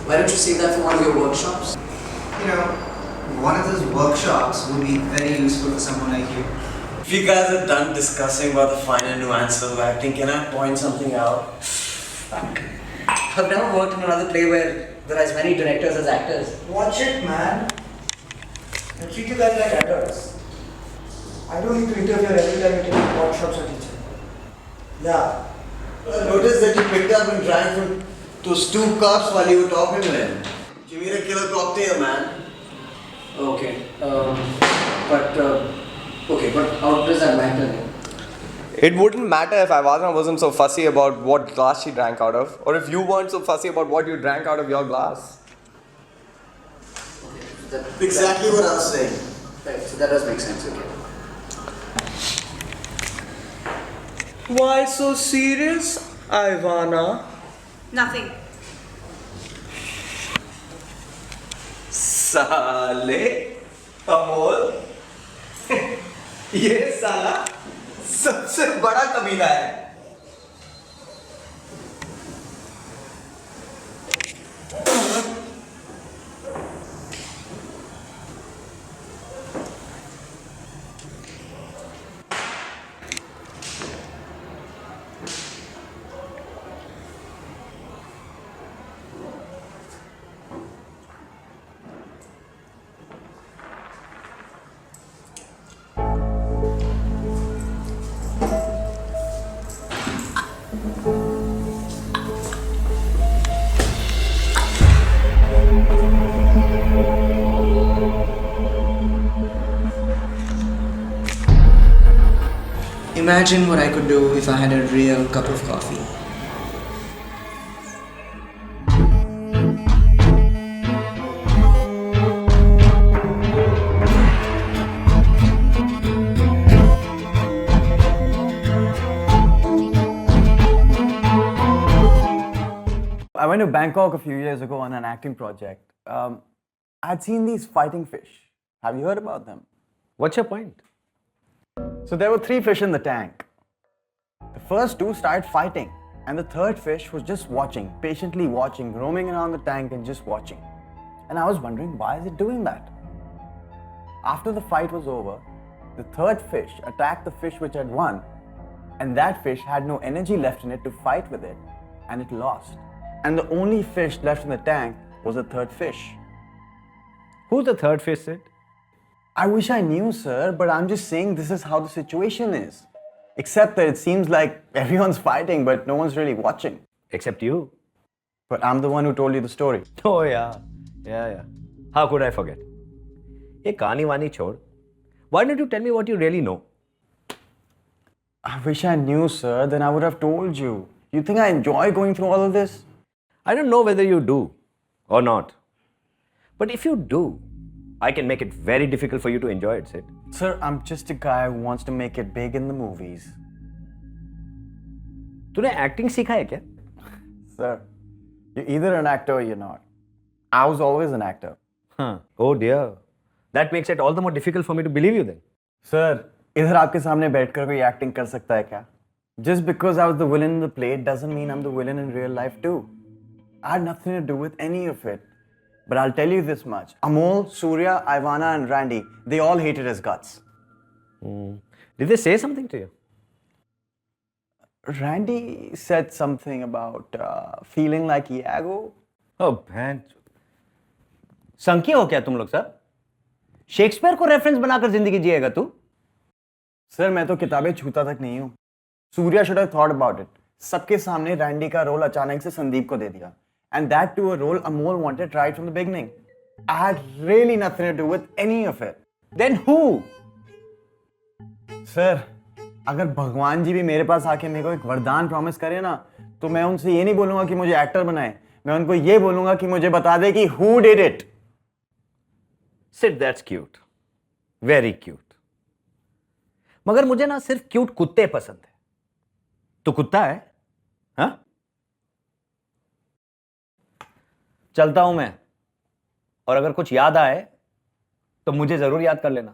Why don't you save that for one of your workshops? You know, one of those workshops would be very useful for someone like you. If you guys are done discussing about the finer nuances of acting, can I point something out? I've never worked in another play where there are as many directors as actors. Watch it, man. I treat you guys like adults. I don't need to interfere every time you take workshops or teaching. Yeah. I noticed that you picked up and drank from those 2 cups while you were talking to him. Give me a killer cocktail, man. Okay, but how does that matter then? It wouldn't matter if Ivana wasn't so fussy about what glass she drank out of, or if you weren't so fussy about what you drank out of your glass. Exactly what I was saying. Right, so that does make sense, okay. Why so serious, Ivana? Nothing. साले अमोल ये साला सबसे बड़ा कमीना है. Imagine what I could do if I had a real cup of coffee. I went to Bangkok a few years ago on an acting project. I'd seen these fighting fish. Have you heard about them? What's your point? So there were 3 fish in the tank. The first 2 started fighting, and the third fish was just watching, patiently watching, roaming around the tank and just watching. And I was wondering, why is it doing that? After the fight was over, the third fish attacked the fish which had won, and that fish had no energy left in it to fight with it, and it lost. And the only fish left in the tank was the third fish. Who's the third fish, Sid? I wish I knew, sir, but I'm just saying this is how the situation is. Except that it seems like everyone's fighting, but no one's really watching. Except you. But I'm the one who told you the story. Oh, yeah. How could I forget? ये कहानी वानी छोड़. Why don't you tell me what you really know? I wish I knew, sir, then I would have told you. You think I enjoy going through all of this? I don't know whether you do or not. But if you do, I can make it very difficult for you to enjoy it, Sid. Sir, I'm just a guy who wants to make it big in the movies. तूने acting सीखा है क्या? Sir, you're either an actor or you're not. I was always an actor. Huh. Oh dear. That makes it all the more difficult for me to believe you then. Sir, इधर आपके सामने बैठकर कोई acting कर सकता है क्या? Just because I was the villain in the play doesn't mean I'm the villain in real life too. I had nothing to do with any of it. But I'll tell you this much. Amol, Surya, Ivana and Randy, they all hated his guts. Did they say something to you? Randy said something about feeling like Iago. Oh, man. संकी हो क्या तुम लोग सब? Shakespeare को reference बनाकर जिंदगी जिएगा तू? Sir मैं तो किताबें छूता तक नहीं हूं. Surya should have thought about it. सबके सामने रैंडी का रोल अचानक से संदीप को दे दिया. And that too a role Amol wanted right from the beginning. I had really nothing to do with any of it. Then who? Sir, अगर भगवान जी भी मेरे पास आके मेरे को एक वरदान प्रॉमिस करे ना, तो मैं उनसे ये नहीं बोलूंगा कि मुझे एक्टर बनाए. मैं उनको ये बोलूंगा कि मुझे बता दे कि who did it. Sid, that's cute. Very cute. मगर मुझे ना सिर्फ क्यूट कुत्ते पसंद है. तू कुत्ता है? हाँ? चलता हूं मैं. और अगर कुछ याद आए तो मुझे जरूर याद कर लेना.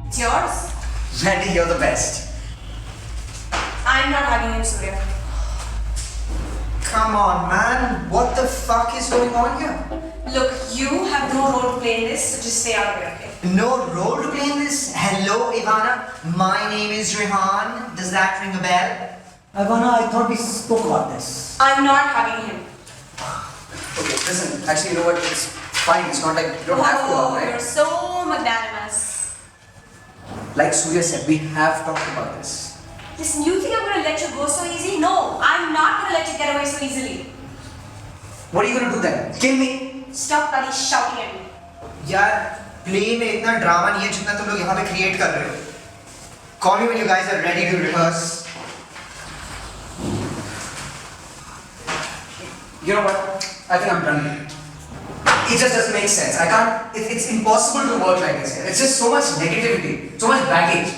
It's yours. Randy, you're the best. I'm not hugging him, Surya. Come on, man. What the fuck is going on here? Look, you have no role to play in this, so just stay out of it, okay? No role to play in this? Hello, Ivana. My name is Rehan. Does that ring a bell? Ivana, I thought we spoke about this. I'm not hugging him. Okay, listen. Actually, you know what? It's fine. It's not like you don't have to, Oh, right? you're so magnanimous. Like Surya said, we have talked about this. Listen, you think I'm gonna let you go so easy? No, I'm not gonna let you get away so easily. What are you gonna do then? Kill me? Stop bloody shouting at me. यार, play में इतना drama नहीं है जितना तुम लोग यहाँ पे create कर रहे हो. Call me when you guys are ready to rehearse. You know what? I think I'm done. It just doesn't make sense. I can't. It's impossible to work like this here. It's just so much negativity, so much baggage.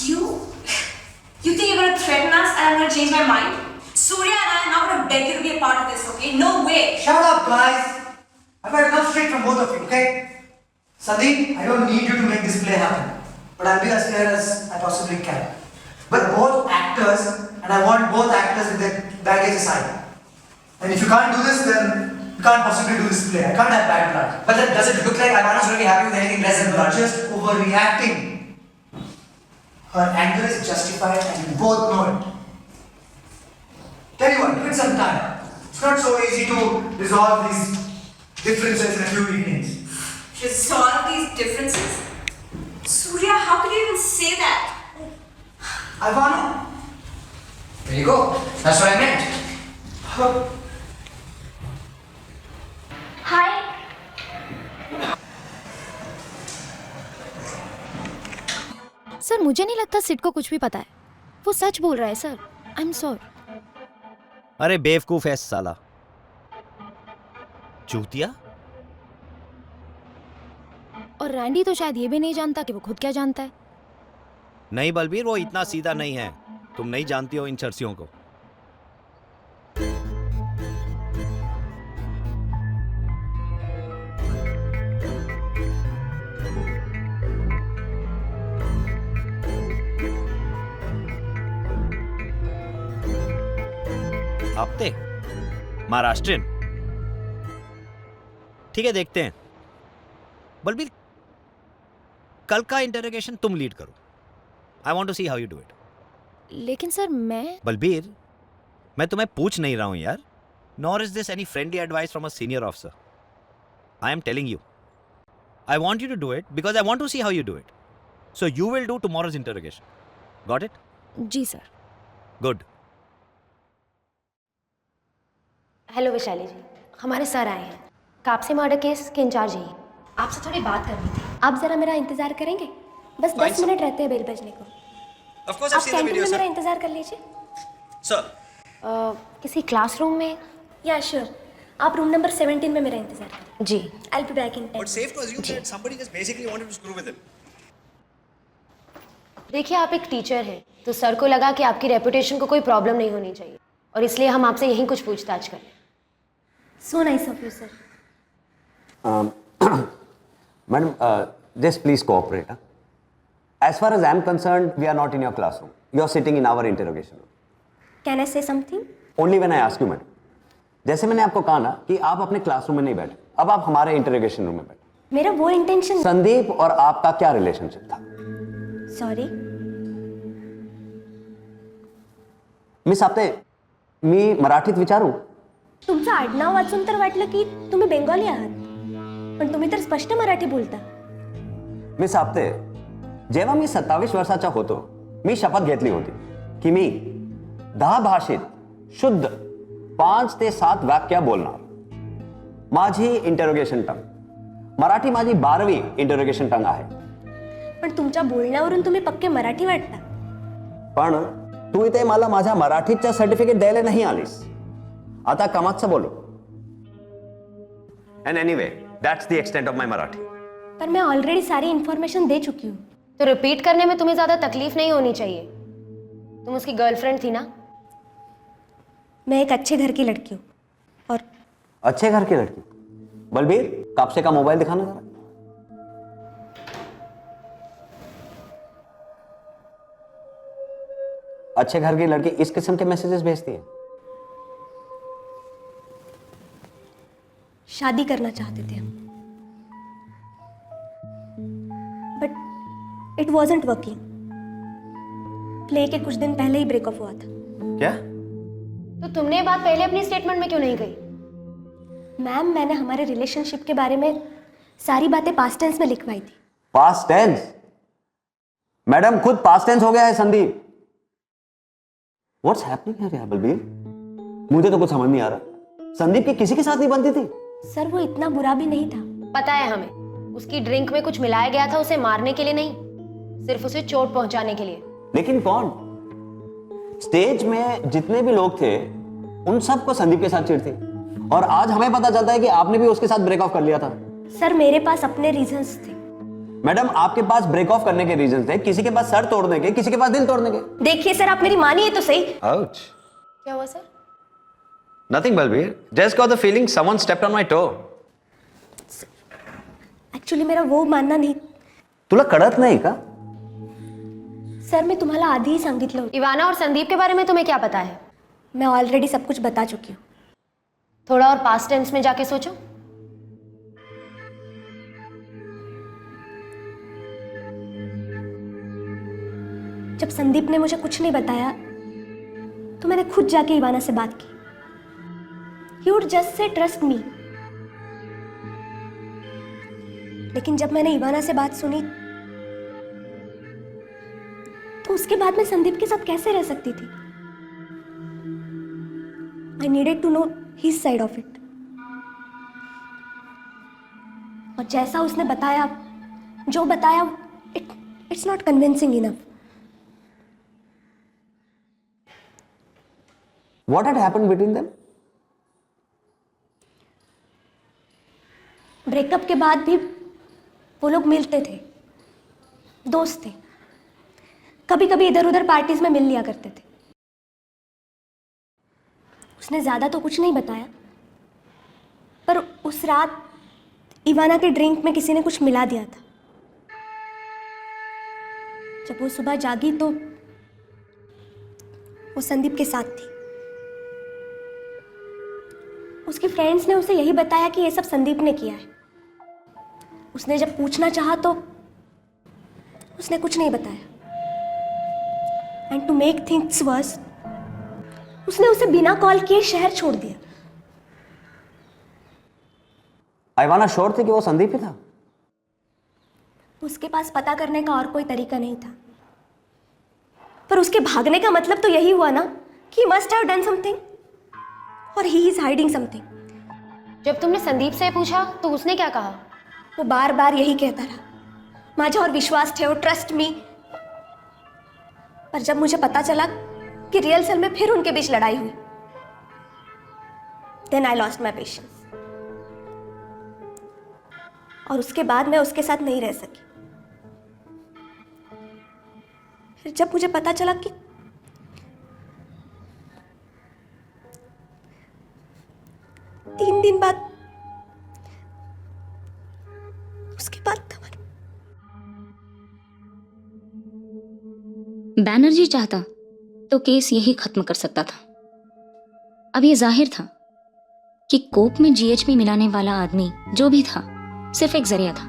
You think you're gonna threaten us and I'm gonna change my mind? Surya and I are not gonna beg you to be a part of this, okay? No way. Shut up, guys. I've had enough shit from both of you, okay? Sandeep, I don't need you to make this play happen. But I'll be as fair as I possibly can. But both actors, and I want both actors with their baggage aside. And if you can't do this, then you can't possibly do this play. I can't have bad blood. But then, does it look like Ivana's gonna be happy with anything less than You're blood? just overreacting. Her anger is justified and you both know it. Tell you what, give it some time. It's not so easy to resolve these differences in a few evenings. Resolve these differences? Surya, how could you even say that? Ivana. There you go. That's what I meant. Hi. Sir मुझे नहीं लगता सिड को कुछ भी पता है. वो सच बोल रहा है सर. I am sorry. अरे बेवकूफ है साला. चूतिया. और रैंडी तो शायद ये भी नहीं जानता कि वो खुद क्या जानता है. नहीं बलबीर, वो इतना सीधा नहीं है. तुम नहीं जानती हो इन चर्सियों को. आपते महाराष्ट्रियन. ठीक है, देखते हैं. बलबीर, कल का इंटरोगेशन तुम लीड करो. I want to see how you do it. लेकिन सर मैं बलबीर, मैं तुम्हें पूछ नहीं रहा हूं यार. Nor is this any friendly advice from a senior officer. I am telling you. I want you to do it because I want to see how you do it. So you will do tomorrow's interrogation. Got it? जी sir. Good. Hello Vaishali ji, हमारे sir आए हैं. Kapse murder case के incharge हैं. आपसे थोड़ी बात करनी थी. आप जरा मेरा इंतजार करेंगे? बस 10 मिनट रहते हैं बेल बजने को. Of course, आप I've seen the canteen video, में sir. मेरा इंतजार कर लीजिए. Sir. किसी क्लासरूम में या श्योर. आप रूम नंबर 17 में मेरा इंतजार करें. जी. I'll be back in 10. But safe to assume that somebody just basically wanted to screw with him. देखिए, आप एक टीचर हैं, तो सर को लगा कि आपकी रेपुटेशन को कोई प्रॉब्लम नहीं होनी चाहिए, और इसलिए हम आपसे यहीं कुछ पूछताछ करें. So nice of you sir. Madam, just please cooperate. As far as I'm concerned, we are not in your classroom. You are sitting in our interrogation room. Can I से something? Only when I ask you, madam. जैसे मैंने आपको कहा ना कि आप अपने classroom में नहीं बैठे, अब आप हमारे इंटरोगेशन रूम में बैठे. मेरा वो इंटेंशन. संदीप और आपका क्या रिलेशनशिप था? सॉरी मिस आपते मी मराठीत विचारू? तुमचं आडनाव वाचून तर वाटलं की तुम्ही बेंगॉली आहात, पण तुम्ही तर स्पष्ट मराठी बोलता. मिस आपते, जेव्हा मी 27 वर्षाचा होतो, मी शपथ घेतली होती की मी 10 भाषेत शुद्ध 5 ते 7 वाक्य बोलणार. माझी इंटरोगेशन टंग मराठी माझी 12वी इंटरोगेशन टंग आहे. पण तुमच्या बोलण्यावरून तुम्ही पक्के मराठी वाटता. पण तू इथे मला माझ्या मराठीचं सर्टिफिकेट द्यायला नाही आलीस. आता कामाचं बोलो. And anyway, that's the extent of my Marathi. पर मैं ऑलरेडी सारी इंफॉर्मेशन दे चुकी हूँ, तो रिपीट करने में तुम्हें ज्यादा तकलीफ नहीं होनी चाहिए. तुम उसकी गर्लफ्रेंड थी ना? मैं एक अच्छे घर की लड़की हूँ. और अच्छे घर की लड़की? बलबीर, कापसे का मोबाइल दिखाना जरा. अच्छे घर की लड़की इस किस्म के मैसेजेस भेजती है? शादी करना चाहते थे हम, but it wasn't working. Play के कुछ दिन पहले ही ब्रेकअप हुआ था. क्या? तो तुमने ये बात पहले अपनी स्टेटमेंट में क्यों नहीं कही? मैम, मैंने हमारे रिलेशनशिप के बारे में सारी बातें पास्ट टेंस में लिखवाई थी. Past tense? मैडम, खुद पास्ट टेंस हो गया है Sandeep. What's happening here Balbir? मुझे तो कुछ समझ नहीं आ रहा. संदीप की किसी के साथ नहीं बनती थी? सर, वो इतना बुरा भी नहीं था. पता है हमें, उसकी ड्रिंक में कुछ मिलाया गया था, उसे मारने के लिए नहीं, सिर्फ उसे चोट पहुंचाने के लिए. लेकिन कौन? स्टेज में जितने भी लोग थे उन सबको संदीप के साथ चिढ़ थी, और आज हमें पता चलता है कि आपने भी उसके साथ ब्रेक ऑफ कर लिया था. सर, मेरे पास अपने रीजंस थे. मैडम, आपके पास ब्रेक ऑफ करने के रीजंस थे, किसी के पास सर तोड़ने के, किसी के पास दिल तोड़ने के. देखिए सर, आप मेरी मानिए तो सही. आउच. क्या हुआ sir? Nothing Balbir, just got the feeling someone stepped on my toe. Actually मेरा वो मानना नाही. तुला कळत नाही का? सर, मैं तुम्हाला आधी ही सांगितलं होतं. इवाना और संदीप के बारे में तुम्हें क्या पता है? मैं ऑलरेडी सब कुछ बता चुकी हूँ. थोड़ा और पास्ट टेंस में जाके सोचो. जब संदीप ने मुझे कुछ नहीं बताया, तो मैंने खुद जाके इवाना से बात की. He would just say trust me. लेकिन जब मैंने इवाना से बात सुनी, तो उसके बाद मैं संदीप के साथ कैसे रह सकती थी? I needed to know his side of it. और जैसा उसने बताया, जो बताया, it's not convincing enough. What had happened between them? Breakup के बाद भी वो लोग मिलते थे, दोस्त थे. कभी कभी इधर उधर पार्टीज में मिल लिया करते थे. उसने ज्यादा तो कुछ नहीं बताया, पर उस रात इवाना के ड्रिंक में किसी ने कुछ मिला दिया था. जब वो सुबह जागी तो वो संदीप के साथ थी. उसकी फ्रेंड्स ने उसे यही बताया कि ये सब संदीप ने किया है. उसने जब पूछना चाहा तो उसने कुछ नहीं बताया. And to make things worse उसने उसे बिना कॉल किए शहर छोड़ दिया। आइवाना श्योर थी कि वो संदीप ही था? उसके पास पता करने का और कोई तरीका नहीं था, पर उसके भागने का मतलब तो यही हुआ ना कि मस्ट हैव डन समथिंग और ही इज हाइडिंग समथिंग। जब तुमने संदीप से पूछा तो उसने क्या कहा? वो बार बार यही कहता रहा, माझ्यावर विश्वास ठेव, ट्रस्ट मी। पर जब मुझे पता चला कि रियल सेल में फिर उनके बीच लड़ाई हुई, then I lost my patience और उसके बाद मैं उसके साथ नहीं रह सकी। फिर जब मुझे पता चला कि तीन दिन बाद उसके बाद था। बैनर्जी चाहता तो केस यही खत्म कर सकता था। अब यह जाहिर था कि कोक में जीएचपी मिलाने वाला आदमी जो भी था सिर्फ एक जरिया था।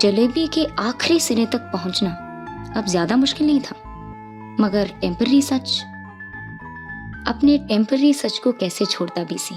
जलेबी के आखिरी सिरे तक पहुंचना अब ज्यादा मुश्किल नहीं था, मगर टेम्पररी सच, अपने टेम्पररी सच को कैसे छोड़ता बीसी।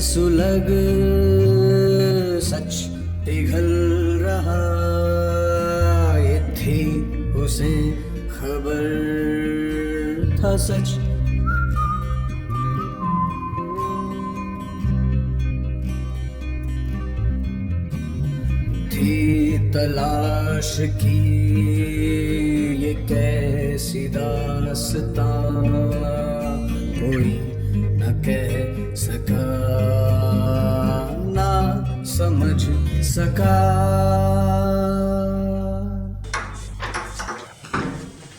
सुलग सच पिघल रहा, ये थी उसे खबर था सच। थी तलाश की ये कैसी दास्तां, कोई न कह सका ना समझ सका।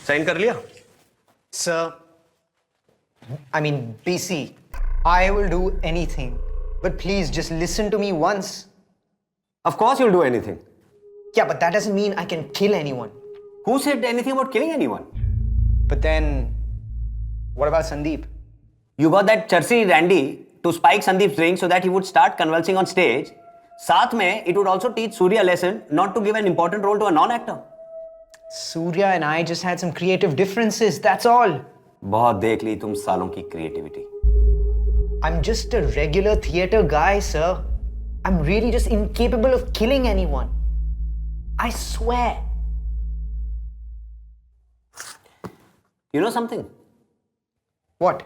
साइन कर लिया? Sir, I mean, BC, I will do anything, but please just listen to me once. Of course you'll do anything. Yeah, but that doesn't mean I can kill anyone. Who said anything about killing anyone? But then, what about Sandeep? You got that Chelsea Randy to spike Sandeep's ring so that he would start convulsing on stage. साथ में, it would also teach Surya a lesson not to give an important role to a non-actor. Surya and I just had some creative differences, that's all. बहुत देख ली तुम सालों की creativity. I'm just a regular theater guy, sir. I'm really just incapable of killing anyone. I swear. You know something? What?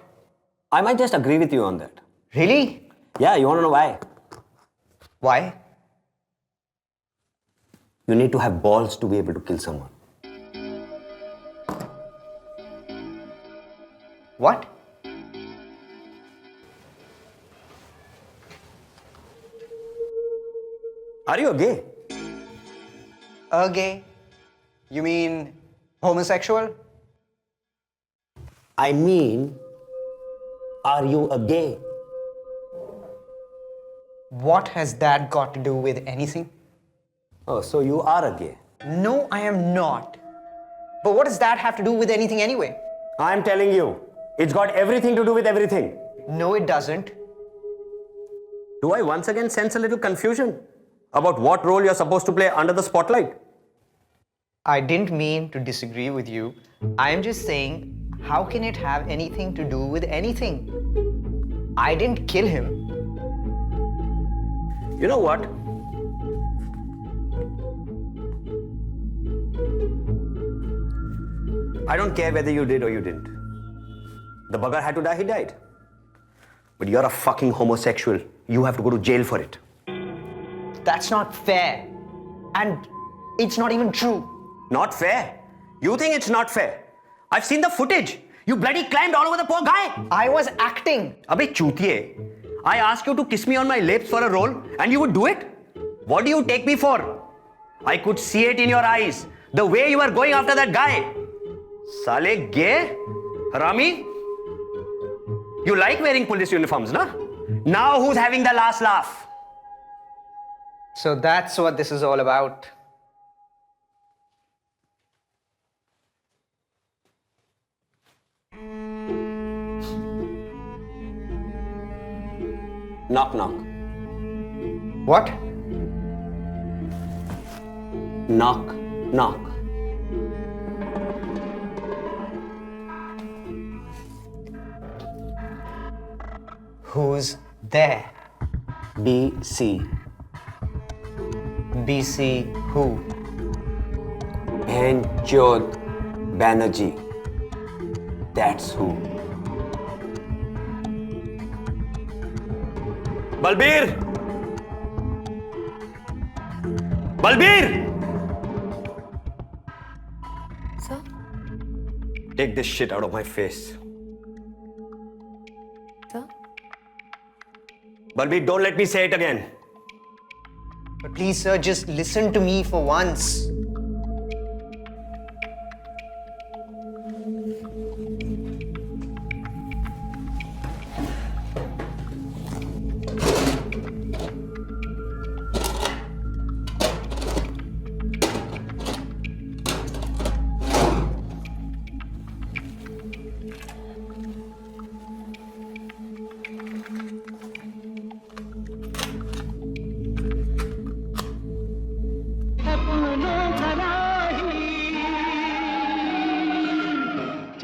I might just agree with you on that. Really? Yeah, you want to know why? Why? You need to have balls to be able to kill someone. What? Are you a gay? A gay? You mean homosexual? I mean, are you a gay? What has that got to do with anything? Oh, so you are a gay. No, I am not. But what does that have to do with anything anyway? I'm telling you, it's got everything to do with everything. No, it doesn't. Do I once again sense a little confusion about what role you're supposed to play under the spotlight? I didn't mean to disagree with you. I am just saying, how can it have anything to do with anything? I didn't kill him. You know what? I don't care whether you did or you didn't. The bugger had to die, he died. But you're a fucking homosexual. You have to go to jail for it. That's not fair. And it's not even true. Not fair? You think it's not fair? I've seen the footage. You bloody climbed all over the poor guy. I was acting. Abhi chutiye. I asked you to kiss me on my lips for a role and you would do it? What do you take me for? I could see it in your eyes. The way you were going after that guy. Sale gay? Harami? You like wearing police uniforms, na? Now who's having the last laugh? So that's what this is all about. Knock, knock. What? Knock, knock. Who's there? BC. BC who? Bhenchod Banerjee. That's who. Balbir! Balbir! Sir? Take this shit out of my face. Sir? Balbir, don't let me say it again. But please, sir, just listen to me for once.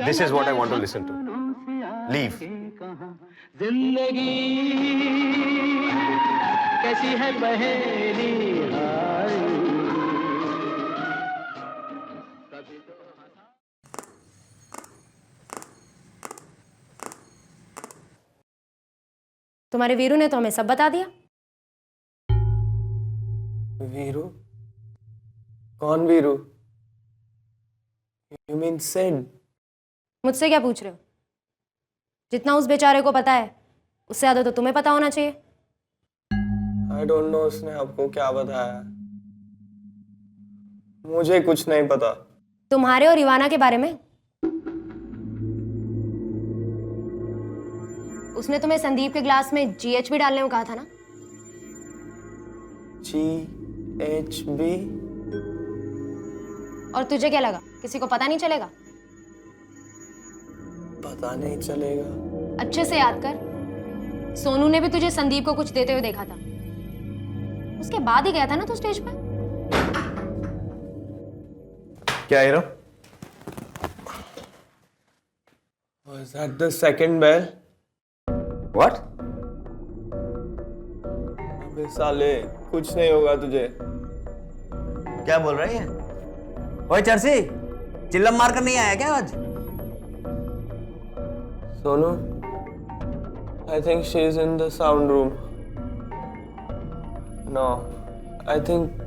This is what I want to listen to. Leave. तुम्हारे वीरू ने तो हमें सब बता दिया। वीरू? कौन Veeru? You mean Sid? मुझसे क्या पूछ रहे हो? जितना उस बेचारे को पता है उससे ज्यादा तो तुम्हें पता होना चाहिए। I don't know उसने आपको क्या बताया। मुझे कुछ नहीं पता। तुम्हारे और इवाना के बारे में। उसने तुम्हें संदीप के ग्लास में GHB डालने को कहा था ना? GHB? और तुझे क्या लगा किसी को पता नहीं चलेगा? पता नहीं चलेगा। अच्छे से याद कर, सोनू ने भी तुझे संदीप को कुछ देते हुए देखा था। उसके बाद ही गया था ना तू स्टेज पे? क्या hero? Was that the second bell? What? अबे साले, कुछ नहीं होगा तुझे। क्या बोल रही है? ओए चर्सी, चिल्लम मार कर नहीं आया क्या आज? Sonu, I think she is in the sound room. No, I think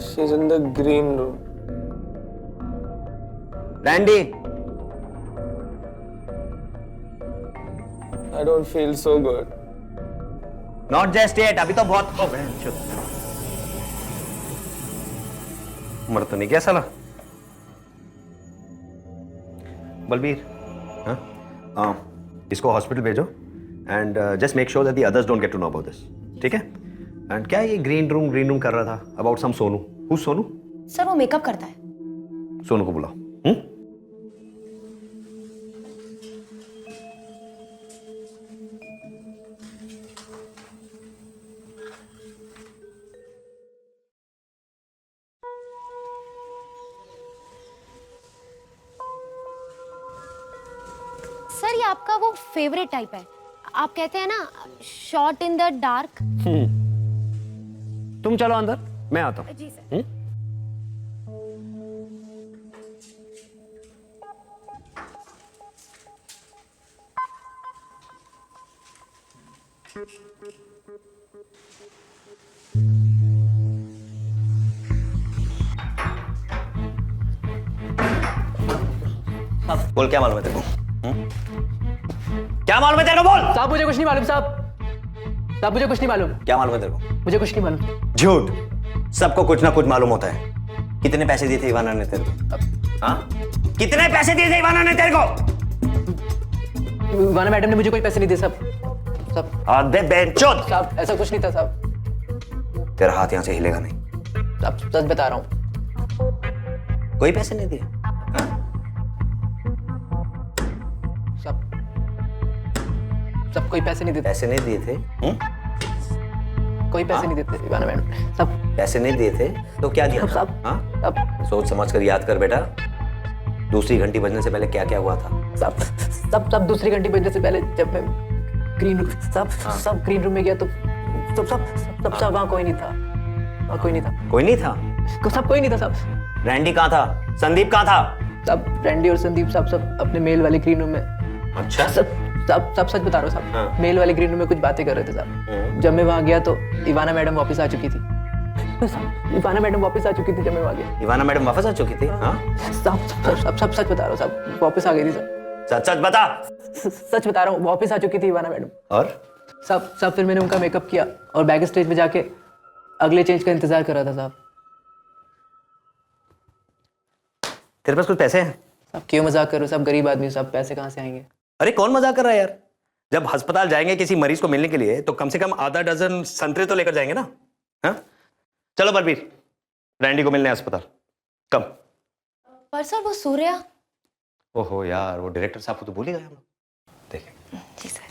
she's in the green room. Randy. I don't feel so good. Not just yet. अभी तो बहुत मर तो नहीं गया साला। बलबीर, हाँ, इसको हॉस्पिटल भेजो and just make sure that the others don't get to know about this, ठीक है? एंड क्या ये ग्रीन रूम कर रहा था about some Sonu? Who Sonu? Sir वो मेकअप करता है। सोनू को बुलाओ। सर ये आपका वो फेवरेट टाइप है। आप कहते हैं ना शॉट इन द डार्क। तुम चलो अंदर, मैं आता हूँ। जी सर। बोल, क्या मालूम है तेरे को? क्या मालूम है तेरे को? बोल। साहब मुझे कुछ नहीं मालूम साहब। साहब मुझे कुछ नहीं मालूम। क्या मालूम है तेरे को? मुझे कुछ नहीं मालूम। झूठ। सबको कुछ ना कुछ मालूम होता है। कितने पैसे दिए थे इवाना ने तेरे को? हाँ? कितने पैसे दिए थे इवाना ने तेरे को? इवाना मैडम ने मुझे कोई पैसे नहीं दिए साहब। साहब आधे बेंचोद। साहब ऐसा कुछ नहीं था साहब। तेरा हाथ यहाँ से हिलेगा नहीं। साहब सच बता रहा हूँ। कोई पैसे नहीं दिए? सब कोई पैसे नहीं देते। पैसे नहीं दिए थे? कोई पैसे नहीं देते इवाना मैडम। सब पैसे नहीं दिए थे तो क्या दिया? सब हाँ? सोच समझ कर याद कर बेटा। दूसरी घंटी बजने से पहले क्या क्या हुआ था? सब दूसरी घंटी बजने से पहले जब मैं ग्रीन रूम सब ग्रीन रूम में गया तो सब वहाँ कोई नहीं था। वहाँ कोई नहीं था। कोई नहीं था? सब कोई नहीं था साहब। रैंडी कहाँ था? संदीप कहाँ था? सब रैंडी और संदीप साहब सब अपने मेल वाले ग्रीन रूम में। अच्छा। सब सच बता रहा हूँ साहब। मेल वाले ग्रीन रूम में कुछ बातें कर रहे थे साहब। जब मैं वहाँ गया तो इवाना मैडम वापस आ चुकी थी। इवाना मैडम वापस आ चुकी थी जब मैं वहाँ गया। इवाना मैडम वापस आ चुकी थी? हाँ? सब सच बता रहा हूँ साहब। वापस आ गई थी सर। सच बता। सच बता रहा हूँ, वापस आ चुकी थी इवाना मैडम। और सब फिर मैंने उनका मेकअप किया और बैक स्टेज पे जाके अगले चेंज का इंतजार कर रहा था साहब। तेरे पास कुछ पैसे हैं? साहब क्यों मजाक कर रहे हो साहब? गरीब आदमी साहब, पैसे कहाँ से आएंगे? अरे कौन मजाक कर रहा है यार? जब अस्पताल जाएंगे किसी मरीज को मिलने के लिए तो कम से कम आधा डजन संतरे तो लेकर जाएंगे ना? हाँ? चलो बलबीर, रैंडी को मिलने अस्पताल। कम। पर सर वो सूर्या। ओहो यार, वो डायरेक्टर साहब को तो भूल ही गए हम लोग। देखें। जी sir.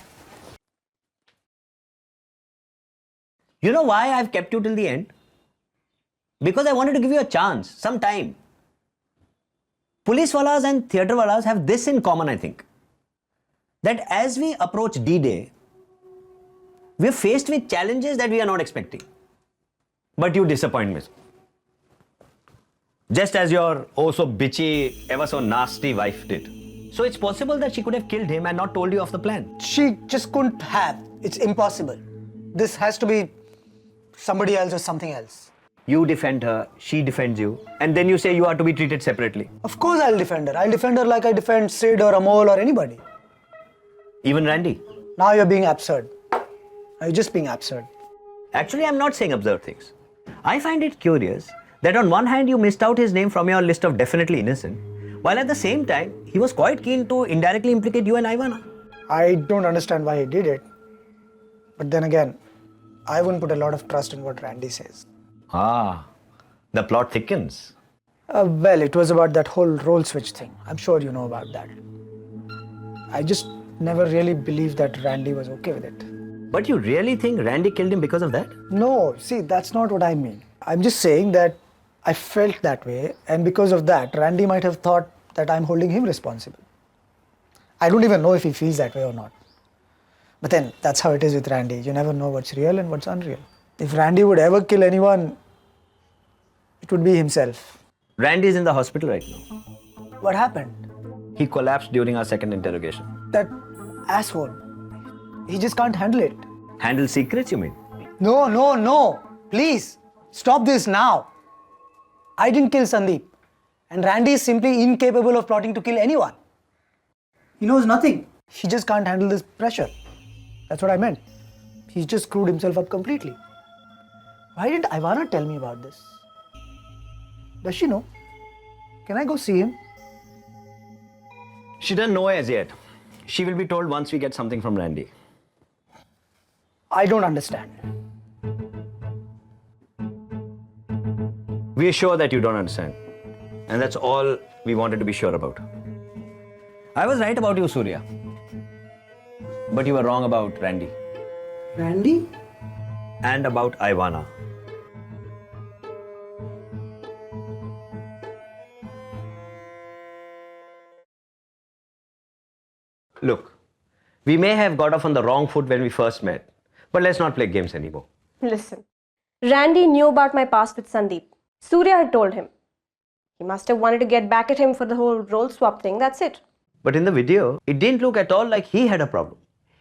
You know why I've kept you till the end? Because I wanted to give you a chance, some time. Police walas and theatre walas have this in common, I think. That as we approach D-Day, we're faced with challenges that we are not expecting. But you disappoint me. Just as your oh so bitchy, ever so nasty wife did. So it's possible that she could have killed him and not told you of the plan. She just couldn't have. It's impossible. This has to be somebody else or something else. You defend her, she defends you, and then you say you are to be treated separately. Of course I'll defend her. I'll defend her like I defend Sid or Amol or anybody. Even Randy. Now you're being absurd. Now you're just being absurd. Actually, I'm not saying absurd things. I find it curious that on one hand you missed out his name from your list of definitely innocent, while at the same time he was quite keen to indirectly implicate you and Ivana. I don't understand why he did it. But then again, I wouldn't put a lot of trust in what Randy says. Ah, the plot thickens. Well, it was about that whole role switch thing. I'm sure you know about that. I just never really believed that Randy was okay with it. But you really think Randy killed him because of that? No, see, that's not what I mean. I'm just saying that I felt that way, and because of that, Randy might have thought that I'm holding him responsible. I don't even know if he feels that way or not. But then, that's how it is with Randy. You never know what's real and what's unreal. If Randy would ever kill anyone, it would be himself. Randy is in the hospital right now. What happened? He collapsed during our second interrogation. That asshole. He just can't handle it. Handle secrets, you mean? No. Please, stop this now. I didn't kill Sandeep. And Randy is simply incapable of plotting to kill anyone. He knows nothing. He just can't handle this pressure. That's what I meant. He's just screwed himself up completely. Why didn't Ivana tell me about this? Does she know? Can I go see him? She doesn't know as yet. She will be told once we get something from Randy. I don't understand. We are sure that you don't understand. And that's all we wanted to be sure about. I was right about you, Surya. But you were wrong about Randy. Randy? And about Ivana. Look, we may have got off on the wrong foot when we first met, but let's not play games anymore. Listen, Randy knew about my past with Sandeep. Surya had told him. He must have wanted to get back at him for the whole role swap thing, that's it. But in the video, it didn't look at all like he had a problem.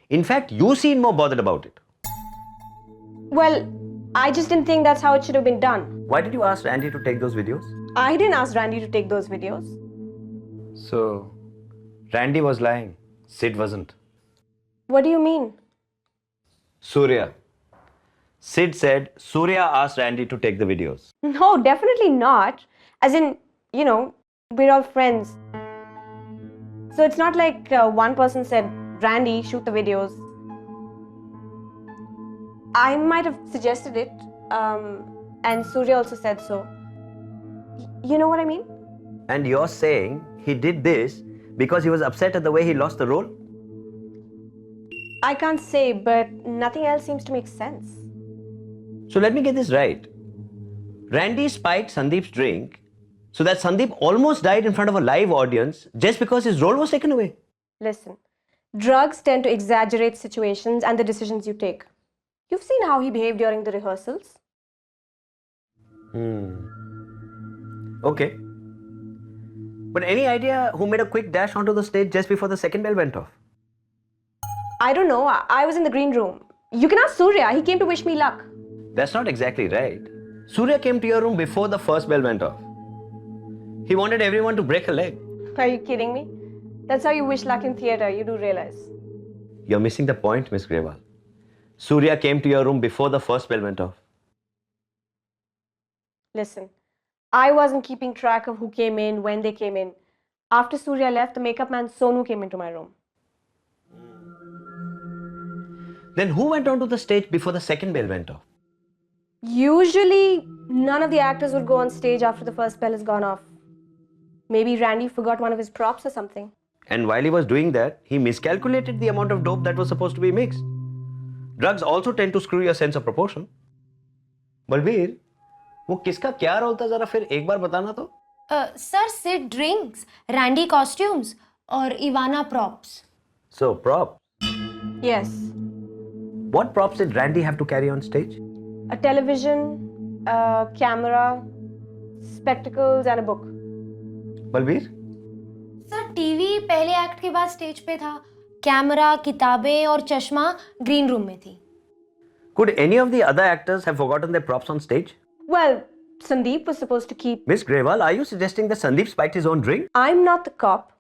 In fact, you seemed more bothered about it. Well, I just didn't think that's how it should have been done. Why did you ask Randy to take those videos? I didn't ask Randy to take those videos. So, Randy was lying. Sid wasn't. What do you mean? Surya. Sid said Surya asked Randy to take the videos. No, definitely not. As in, we're all friends. So it's not like one person said Randy shoot the videos. I might have suggested it, and Surya also said so. You know what I mean? And you're saying he did this because he was upset at the way he lost the role? I can't say, but nothing else seems to make sense. So let me get this right. Randy spiked Sandeep's drink so that Sandeep almost died in front of a live audience just because his role was taken away. Listen, drugs tend to exaggerate situations and the decisions you take. You've seen how he behaved during the rehearsals. Okay. But any idea who made a quick dash onto the stage just before the second bell went off? I don't know. I was in the green room. You can ask Surya. He came to wish me luck. That's not exactly right. Surya came to your room before the first bell went off. He wanted everyone to break a leg. Are you kidding me? That's how you wish luck in theatre, you do realize. You're missing the point, Miss Grewal. Surya came to your room before the first bell went off. Listen, I wasn't keeping track of who came in, when they came in. After Surya left, the makeup man Sonu came into my room. Then who went onto the stage before the second bell went off? Usually, none of the actors would go on stage after the first bell has gone off. Maybe Randy forgot one of his props or something. And while he was doing that, he miscalculated the amount of dope that was supposed to be mixed. Drugs also tend to screw your sense of proportion. Balbir, वो किसका क्या role था जरा फिर एक बार बताना तो? Sir Sid drinks, Randy costumes और Ivana props. So, props. Yes. What props did Randy have to carry on stage? A television, a camera, spectacles and a book. Balbir? Sir TV पहले एक्ट के बाद स्टेज पे था. Camera, किताबें और चश्मा green room में थी. Could any of the other actors have forgotten their props on stage? Well, Sandeep was supposed to keep... Miss Grewal, are you suggesting that Sandeep spiked his own drink? I'm not the cop.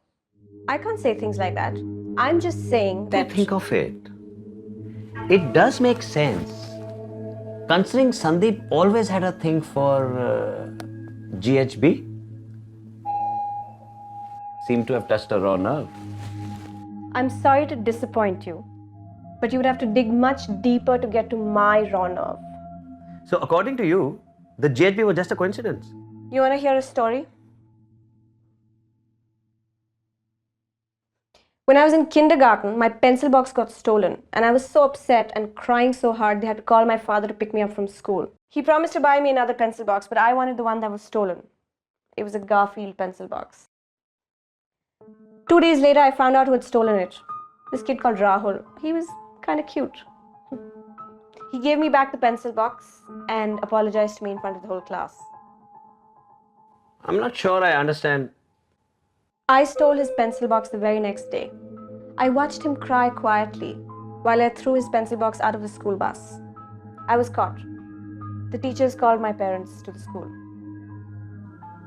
I can't say things like that. I'm just saying that... Think of it. It does make sense. Considering Sandeep always had a thing for GHB. Seemed to have touched a raw nerve. I'm sorry to disappoint you, but you would have to dig much deeper to get to my raw nerve. So according to you, the GHB was just a coincidence. You want to hear a story? When I was in kindergarten, my pencil box got stolen, and I was so upset and crying so hard they had to call my father to pick me up from school. He promised to buy me another pencil box, but I wanted the one that was stolen. It was a Garfield pencil box. 2 days later, I found out who had stolen it. This kid called Rahul. He was kind of cute. He gave me back the pencil box and apologized to me in front of the whole class. I'm not sure I understand. I stole his pencil box the very next day. I watched him cry quietly while I threw his pencil box out of the school bus. I was caught. The teachers called my parents to the school.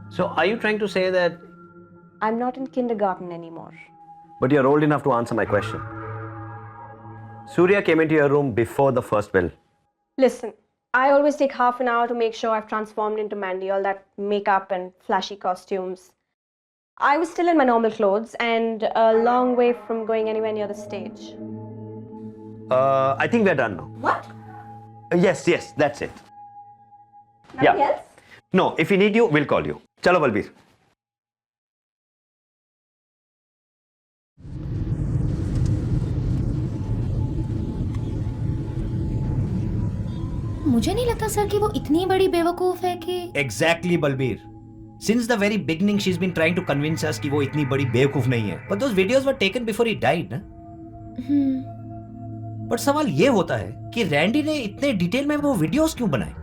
So are you trying to say that... I'm not in kindergarten anymore. But you're old enough to answer my question. Surya came into your room before the first bell. Listen, I always take half an hour to make sure I've transformed into Mandy, all that makeup and flashy costumes. I was still in my normal clothes and a long way from going anywhere near the stage. I think we're done now. What? Yes, that's it. Nothing else? No, if we need you, we'll call you. Chalo, Balbir. मुझे नहीं लगता sir कि वो इतनी बड़ी बेवकूफ है कि... Exactly, Balbir. Since the very beginning, she's been trying to convince us कि वो इतनी बड़ी बेवकूफ नहीं है. But those videos were taken before he died, ना? But सवाल ये होता है कि रैंडी ने इतने डिटेल में वो वीडियोस क्यों बनाए?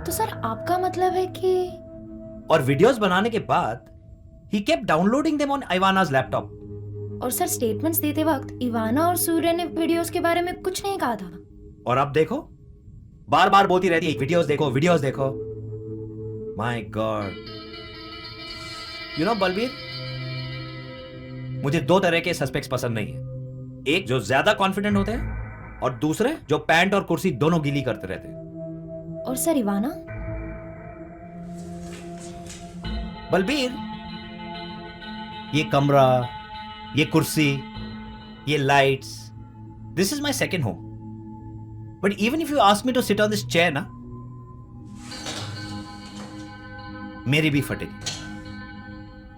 तो सर आपका मतलब है कि... और वीडियोस बनाने के बाद he kept downloading them on Ivana's laptop. और सर स्टेटमेंट्स देते वक्त इवाना और सूर्य ने वीडियोस के बारे में कुछ नहीं कहा था. और अब देखो, बार बार बोलती रहती है वीडियोस देखो. My God. You know Balbir, मुझे दो तरह के सस्पेक्ट्स पसंद नहीं है. एक जो ज्यादा कॉन्फिडेंट होते हैं और दूसरे जो पैंट और कुर्सी दोनों गीली करते रहते हैं. और सर इवाना? बलबीर, ये कमरा, ये कुर्सी, ये lights, this is my second home. But even if you ask me to sit on this chair ना, मेरी भी फटेगी.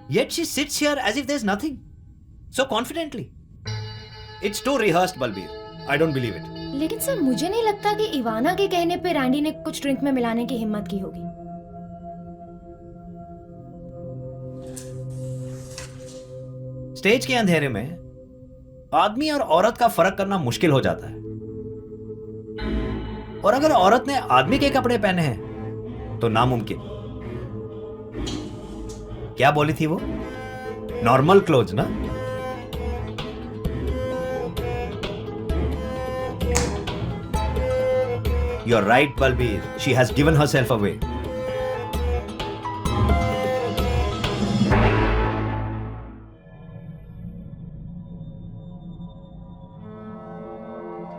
Yet she sits here as if there's nothing, so confidently. It's too rehearsed, Balbir. I don't believe it. लेकिन sir मुझे नहीं लगता कि इवाना के कहने पे रैंडी ने कुछ ड्रिंक में मिलाने की हिम्मत की होगी. स्टेज के अंधेरे में आदमी और औरत का फर्क करना मुश्किल हो जाता है. और अगर औरत ने आदमी के कपड़े पहने हैं तो नामुमकिन. क्या बोली थी वो? नॉर्मल क्लोथ ना? You're right, Balbir. She has given herself away.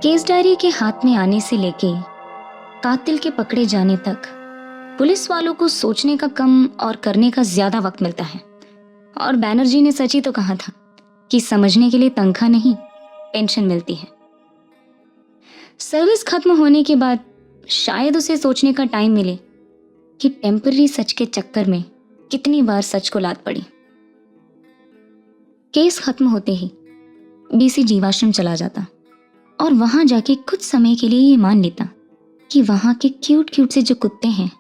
Case diary के हाथ में आने से लेके कातिल के पकड़े जाने तक पुलिस वालों को सोचने का कम और करने का ज्यादा वक्त मिलता है. और बैनर्जी ने सच ही तो कहा था कि समझने के लिए तनख्वाह नहीं, पेंशन मिलती है. सर्विस खत्म होने के बाद शायद उसे सोचने का टाइम मिले कि टेम्पररी सच के चक्कर में कितनी बार सच को लात पड़ी. केस खत्म होते ही बीसी जीवाश्रम चला जाता और वहां जाके कुछ समय के लिए ये मान लेता कि वहां के क्यूट क्यूट से जो कुत्ते हैं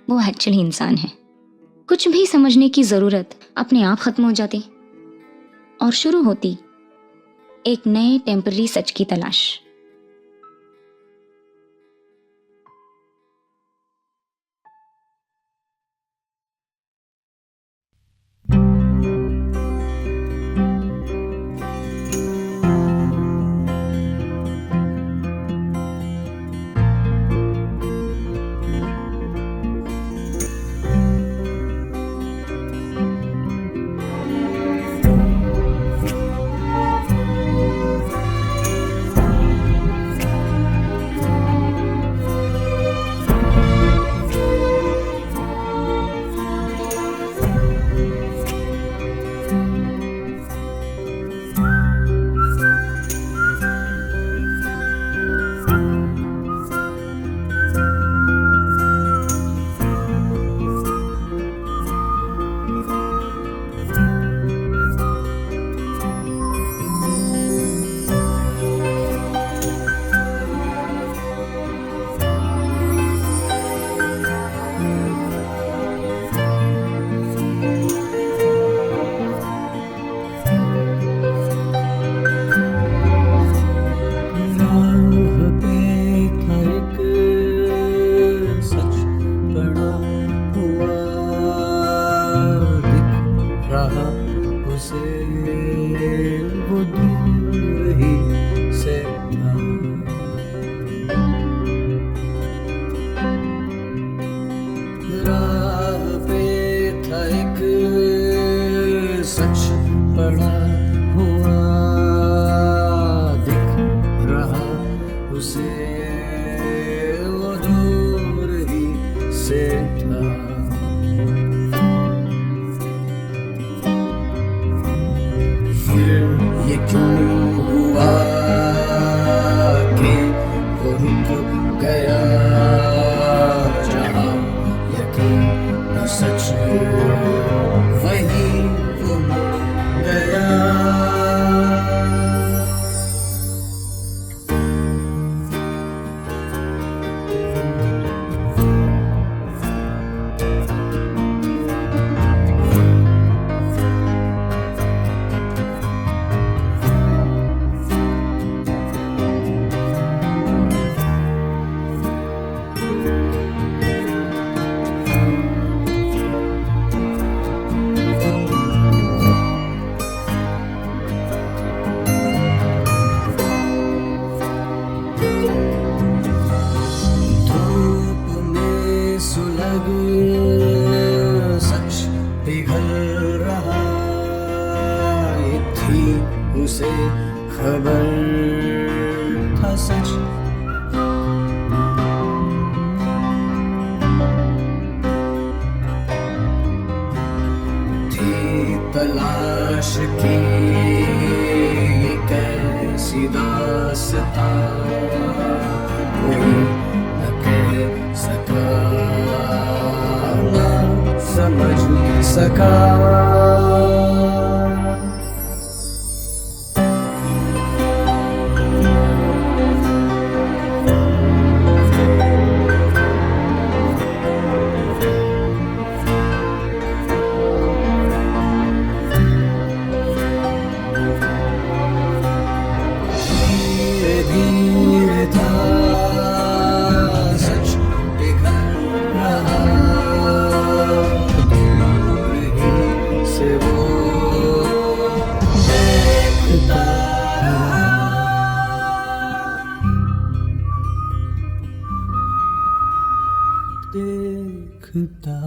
वो एक्चुअली इंसान हैं. कुछ भी समझने की जरूरत अपने आप खत्म हो जाती और शुरू होती एक नए टेम्पररी सच की तलाश. दास्तां कोई न कह सका, न समझ सका। धीरे था सच पिघल रहा, दूर ही से वो देखता रहा। देखता